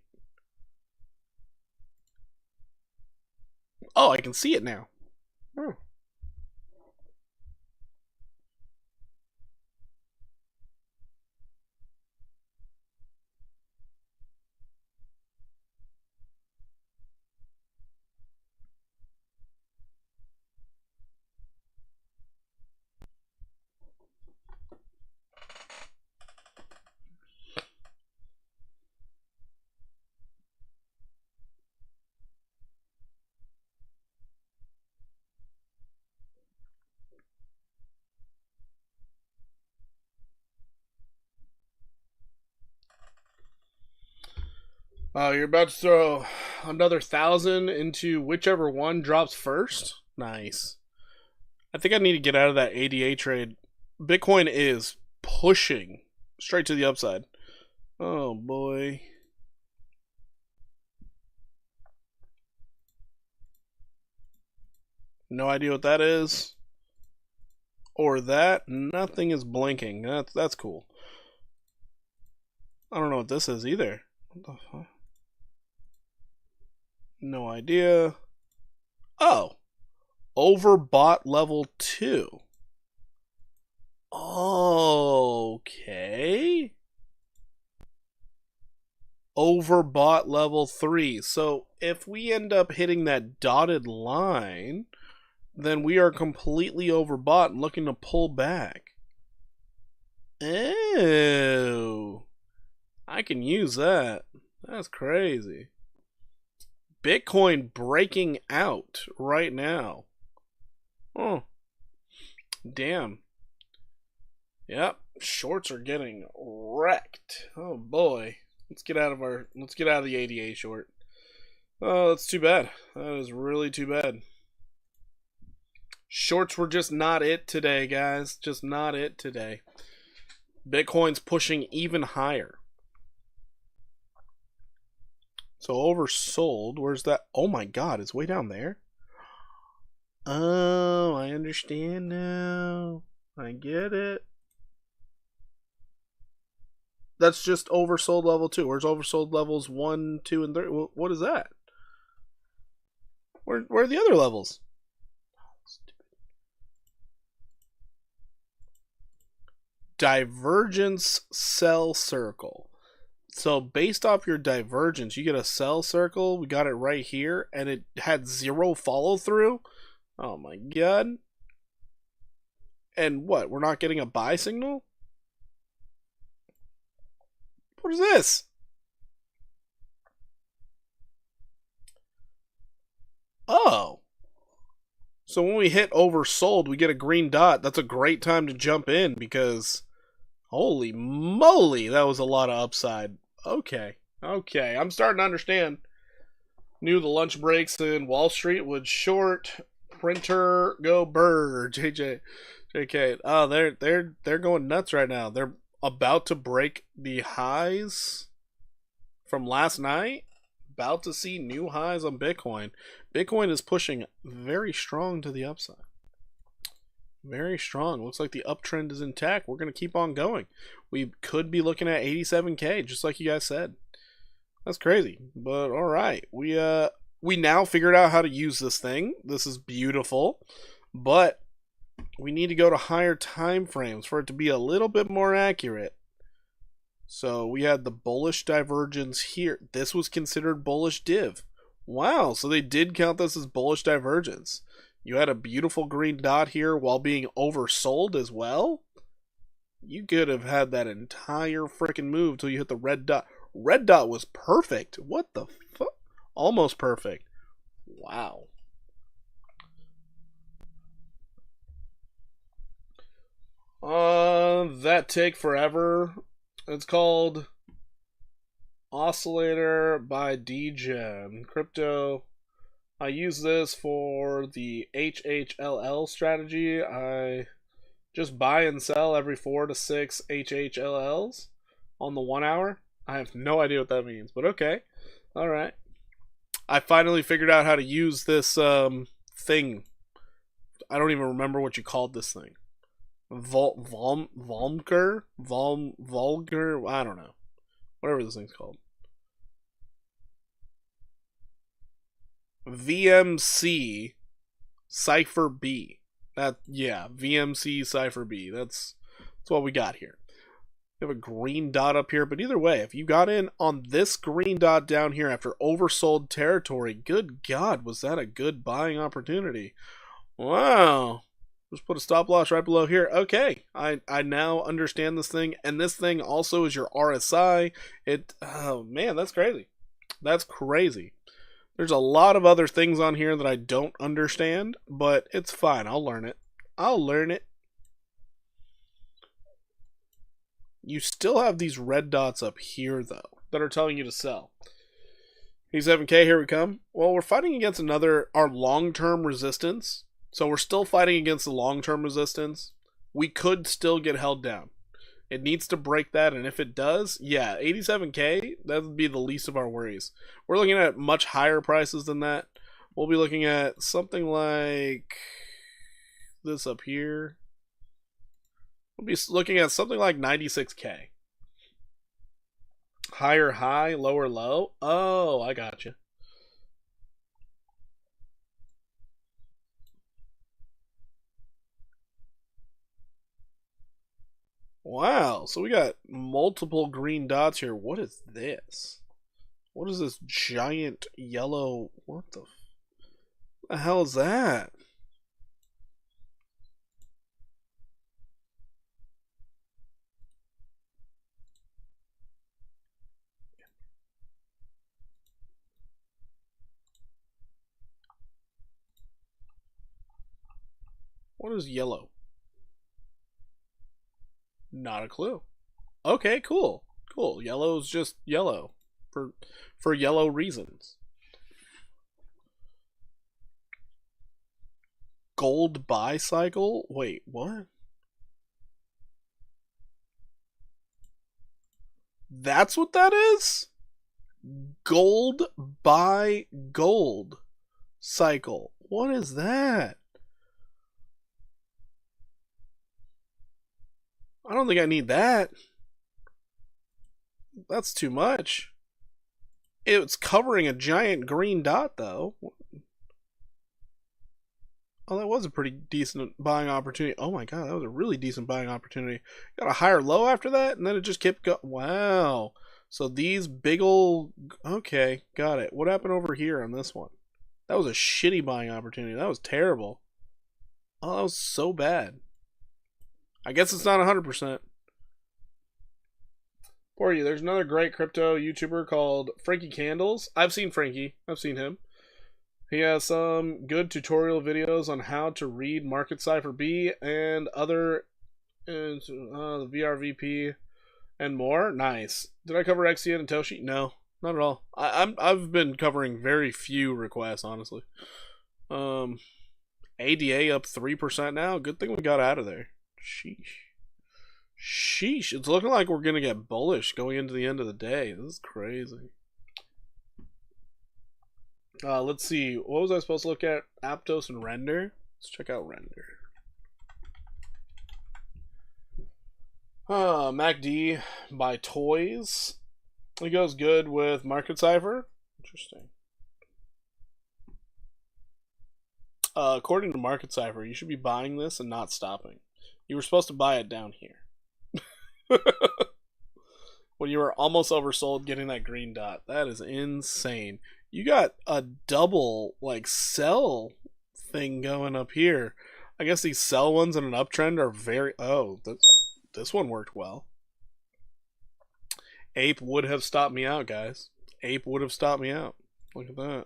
Oh, I can see it now. Oh. Oh, you're about to throw another 1,000 into whichever one drops first? Nice. I think I need to get out of that ADA trade. Bitcoin is pushing straight to the upside. Oh, boy. No idea what that is. Or that. Nothing is blinking. That's cool. I don't know what this is either. What the fuck? No idea. Oh. Overbought level 2. Okay. Overbought level 3. So if we end up hitting that dotted line, then we are completely overbought and looking to pull back. Oh. I can use that. That's crazy. Bitcoin breaking out right now. Oh, damn. Yep, shorts are getting wrecked. Oh boy. Let's get out of the ADA short. Oh, that's too bad. That is really too bad. Shorts were just not it today, guys. Just not it today. Bitcoin's pushing even higher. So oversold. Where's that? Oh my god, it's way down there. Oh, I understand now. I get it. That's just oversold level 2. Where's oversold levels 1, 2, and 3? What is that? Where are the other levels? Divergence sell circle. So based off your divergence, you get a sell circle. We got it right here, and it had 0 follow through. Oh my god. And what? We're not getting a buy signal? What is this? Oh. So when we hit oversold, we get a green dot. That's a great time to jump in because holy moly, that was a lot of upside. Okay. Okay. I'm starting to understand. Knew the lunch breaks in Wall Street would short printer go bird. JK. Oh, they're going nuts right now. They're about to break the highs from last night. About to see new highs on Bitcoin. Bitcoin is pushing very strong to the upside. Very strong. Looks like the uptrend is intact. We're going to keep on going. We could be looking at 87K, just like you guys said. That's crazy. But all right. We now figured out how to use this thing. This is beautiful. But we need to go to higher time frames for it to be a little bit more accurate. So we had the bullish divergence here. This was considered bullish div. Wow, so they did count this as bullish divergence. You had a beautiful green dot here while being oversold as well. You could have had that entire freaking move till you hit the red dot. Red dot was perfect. What the fuck? Almost perfect. Wow. That take forever. It's called Oscillator by DGen. Crypto. I use this for the HHLL strategy. I just buy and sell every 4 to 6 HHLLs on the 1 hour. I have no idea what that means, but okay. All right. I finally figured out how to use this thing. I don't even remember what you called this thing. Vulgar? I don't know. Whatever this thing's called. VMC Cypher B. VMC Cypher B. That's what we got here. We have a green dot up here, but either way, if you got in on this green dot down here after oversold territory, good God, was that a good buying opportunity? Wow. Just put a stop loss right below here. Okay, I now understand this thing, and this thing also is your RSI. Oh man, that's crazy. That's crazy. There's a lot of other things on here that I don't understand, but it's fine. I'll learn it. I'll learn it. You still have these red dots up here, though, that are telling you to sell. 87K, here we come. Well, we're fighting against our long-term resistance. So we're still fighting against the long-term resistance. We could still get held down. It needs to break that, and if it does, yeah, 87K, that would be the least of our worries. We're looking at much higher prices than that. We'll be looking at something like this up here. We'll be looking at something like 96K. Higher high, lower low. Oh, I got you. Wow, so we got multiple green dots here. What is this? What is this giant yellow? What the hell is that? What is yellow? Not a clue. Okay, cool. Cool. Yellow's just yellow. For yellow reasons. Gold buy cycle? Wait, what? That's what that is? Gold buy gold cycle. What is that? I don't think I need that. That's too much. It's covering a giant green dot, though. Oh, that was a pretty decent buying opportunity. Oh my god, that was a really decent buying opportunity. Got a higher low after that, and then it just kept going. Wow. So these big old... Okay, got it. What happened over here on this one? That was a shitty buying opportunity. That was terrible. Oh, that was so bad. I guess it's not 100%. For you, there's another great crypto YouTuber called Frankie Candles. I've seen Frankie. I've seen him. He has some good tutorial videos on how to read Market Cipher B and other the VRVP and more. Nice. Did I cover XCN and Toshi? No, not at all. I've been covering very few requests, honestly. ADA up 3% now. Good thing we got out of there. Sheesh. It's looking like we're gonna get bullish going into the end of the day. This is crazy. Let's see. What was I supposed to look at? Aptos and Render. Let's check out Render. MACD by Toys. It goes good with Market Cipher. Interesting. According to Market Cipher, you should be buying this and not stopping. You were supposed to buy it down here. When you were almost oversold getting that green dot. That is insane. You got a double, like, sell thing going up here. I guess these sell ones in an uptrend are very... Oh, this one worked well. Ape would have stopped me out, guys. Ape would have stopped me out. Look at that.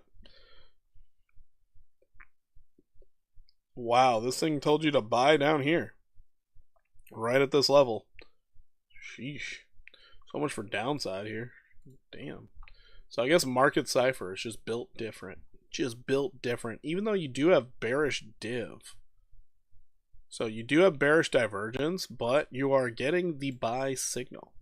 Wow, this thing told you to buy down here. Right at this level. Sheesh. So much for downside here. Damn. So I guess Market Cipher is just built different. Just built different. Even though you do have bearish div. So you do have bearish divergence, but you are getting the buy signal.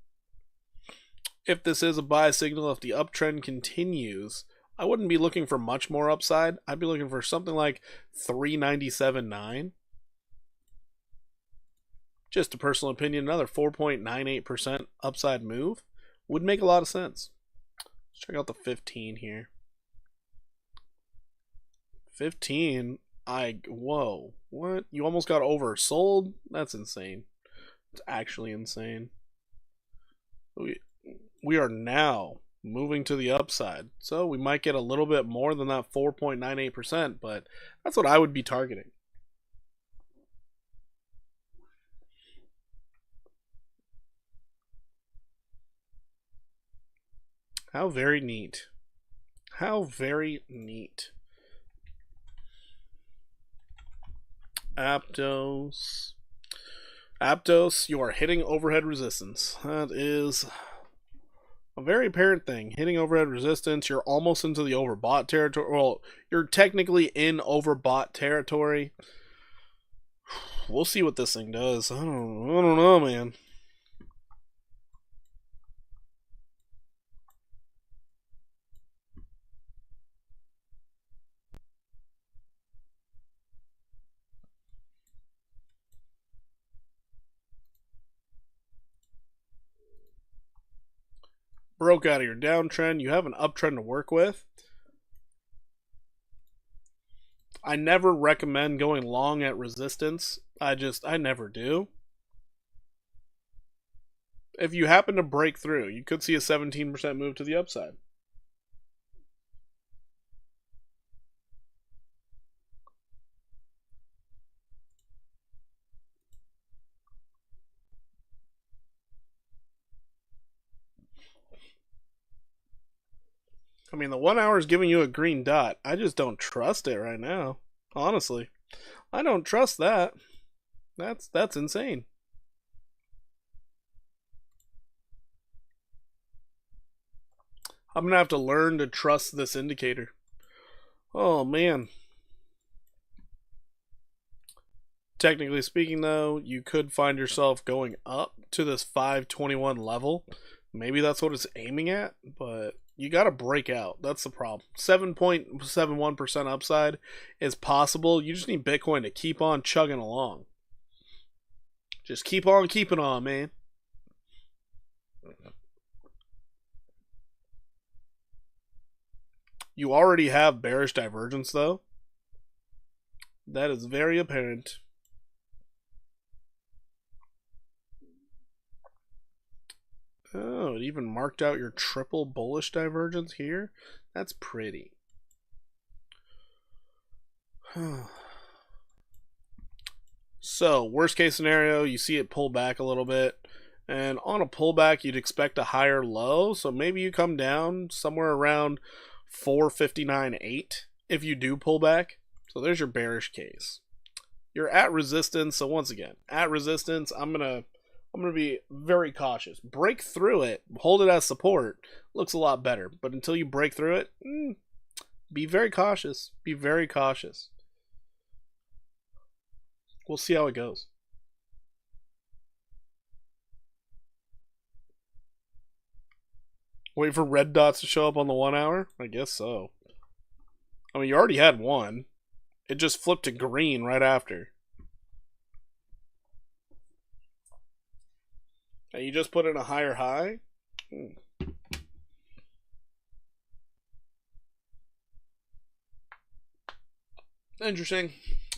If this is a buy signal, if the uptrend continues, I wouldn't be looking for much more upside. I'd be looking for something like 397.9. Just a personal opinion, another 4.98% upside move would make a lot of sense. Let's check out the 15 here. 15, whoa, what? You almost got oversold? That's insane. It's actually insane. We are now moving to the upside. So we might get a little bit more than that 4.98%, but that's what I would be targeting. How very neat. How very neat. Aptos. Aptos, you are hitting overhead resistance. That is a very apparent thing. Hitting overhead resistance, you're almost into the overbought territory. Well, you're technically in overbought territory. We'll see what this thing does. I don't know, man. Broke out of your downtrend. You have an uptrend to work with. I never recommend going long at resistance. I never do. If you happen to break through, you could see a 17% move to the upside. I mean, the 1 hour is giving you a green dot. I just don't trust it right now, honestly. I don't trust that. That's insane. I'm gonna have to learn to trust this indicator. Oh man. Technically speaking, though, you could find yourself going up to this 521 level. Maybe that's what it's aiming at, but you got to break out. That's the problem. 7.71% upside is possible. You just need Bitcoin to keep on chugging along. Just keep on keeping on, man. You already have bearish divergence, though. That is very apparent. Oh, it even marked out your triple bullish divergence here? That's pretty. So, worst case scenario, you see it pull back a little bit. And on a pullback, you'd expect a higher low. So maybe you come down somewhere around 459.8 if you do pull back. So there's your bearish case. You're at resistance. So once again, at resistance, I'm gonna be very cautious. Break through it, hold it as support. Looks a lot better. But until you break through it, be very cautious. Be very cautious. We'll see how it goes. Wait for red dots to show up on the 1 hour? I guess so. I mean, you already had one. It just flipped to green right after. And you just put in a higher high? Interesting.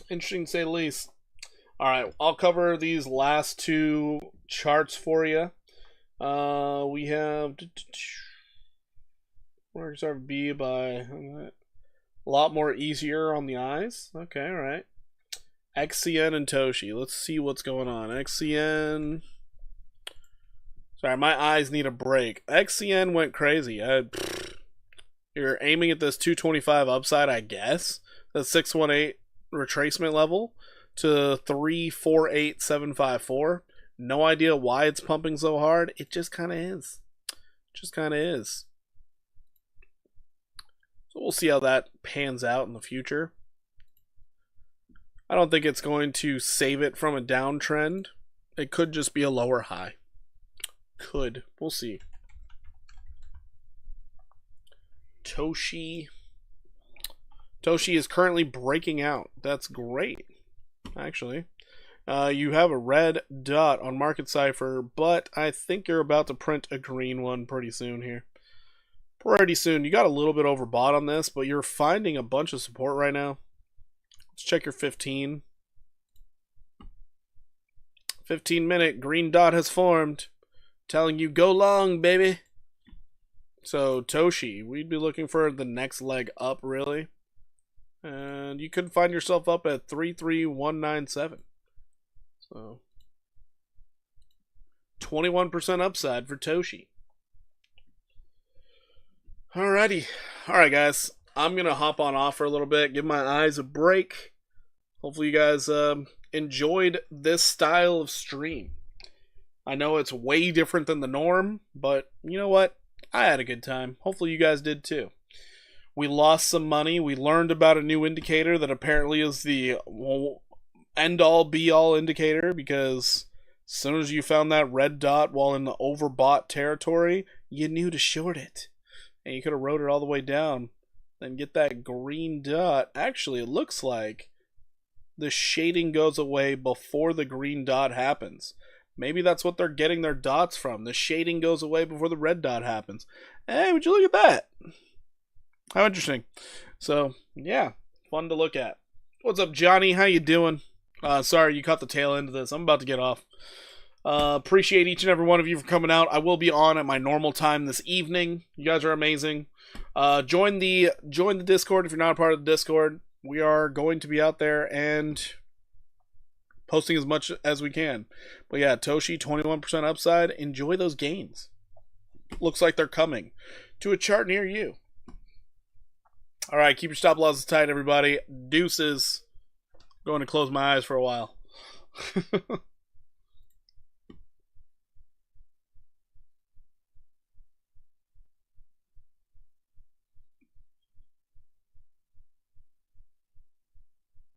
Interesting to say the least. Alright, I'll cover these last two charts for you. We have markets RB by a lot more easier on the eyes. Okay, alright. XCN and Toshi. Let's see what's going on. XCN. Sorry, my eyes need a break. XCN went crazy. You're aiming at this 225 upside, I guess. The 618 retracement level to 348754. No idea why it's pumping so hard. It just kind of is. Just kind of is. So we'll see how that pans out in the future. I don't think it's going to save it from a downtrend. It could just be a lower high. Could. We'll see. Toshi. Toshi is currently breaking out. That's great, actually. You have a red dot on Market Cipher, but I think you're about to print a green one pretty soon here. Pretty soon. You got a little bit overbought on this, but you're finding a bunch of support right now. Let's check your 15. 15-minute green dot has formed. Telling you, go long, baby. So, Toshi, we'd be looking for the next leg up, really. And you could find yourself up at 33197. So, 21% upside for Toshi. Alrighty. Alright, guys. I'm going to hop on off for a little bit, give my eyes a break. Hopefully you guys enjoyed this style of stream. I know it's way different than the norm, but you know what? I had a good time. Hopefully you guys did too. We lost some money. We learned about a new indicator that apparently is the end-all, be-all indicator, because as soon as you found that red dot while in the overbought territory, you knew to short it. And you could have rode it all the way down. Then get that green dot. Actually, it looks like the shading goes away before the green dot happens. Maybe that's what they're getting their dots from. The shading goes away before the red dot happens. Hey, would you look at that? How interesting. So, yeah, fun to look at. What's up, Johnny? How you doing? Sorry, you caught the tail end of this. I'm about to get off. Appreciate each and every one of you for coming out. I will be on at my normal time this evening. You guys are amazing. Join the Discord if you're not a part of the Discord. We are going to be out there and posting as much as we can. But yeah, Toshi, 21% upside. Enjoy those gains. Looks like they're coming to a chart near you. Alright, keep your stop losses tight, everybody. Deuces. going to close my eyes for a while.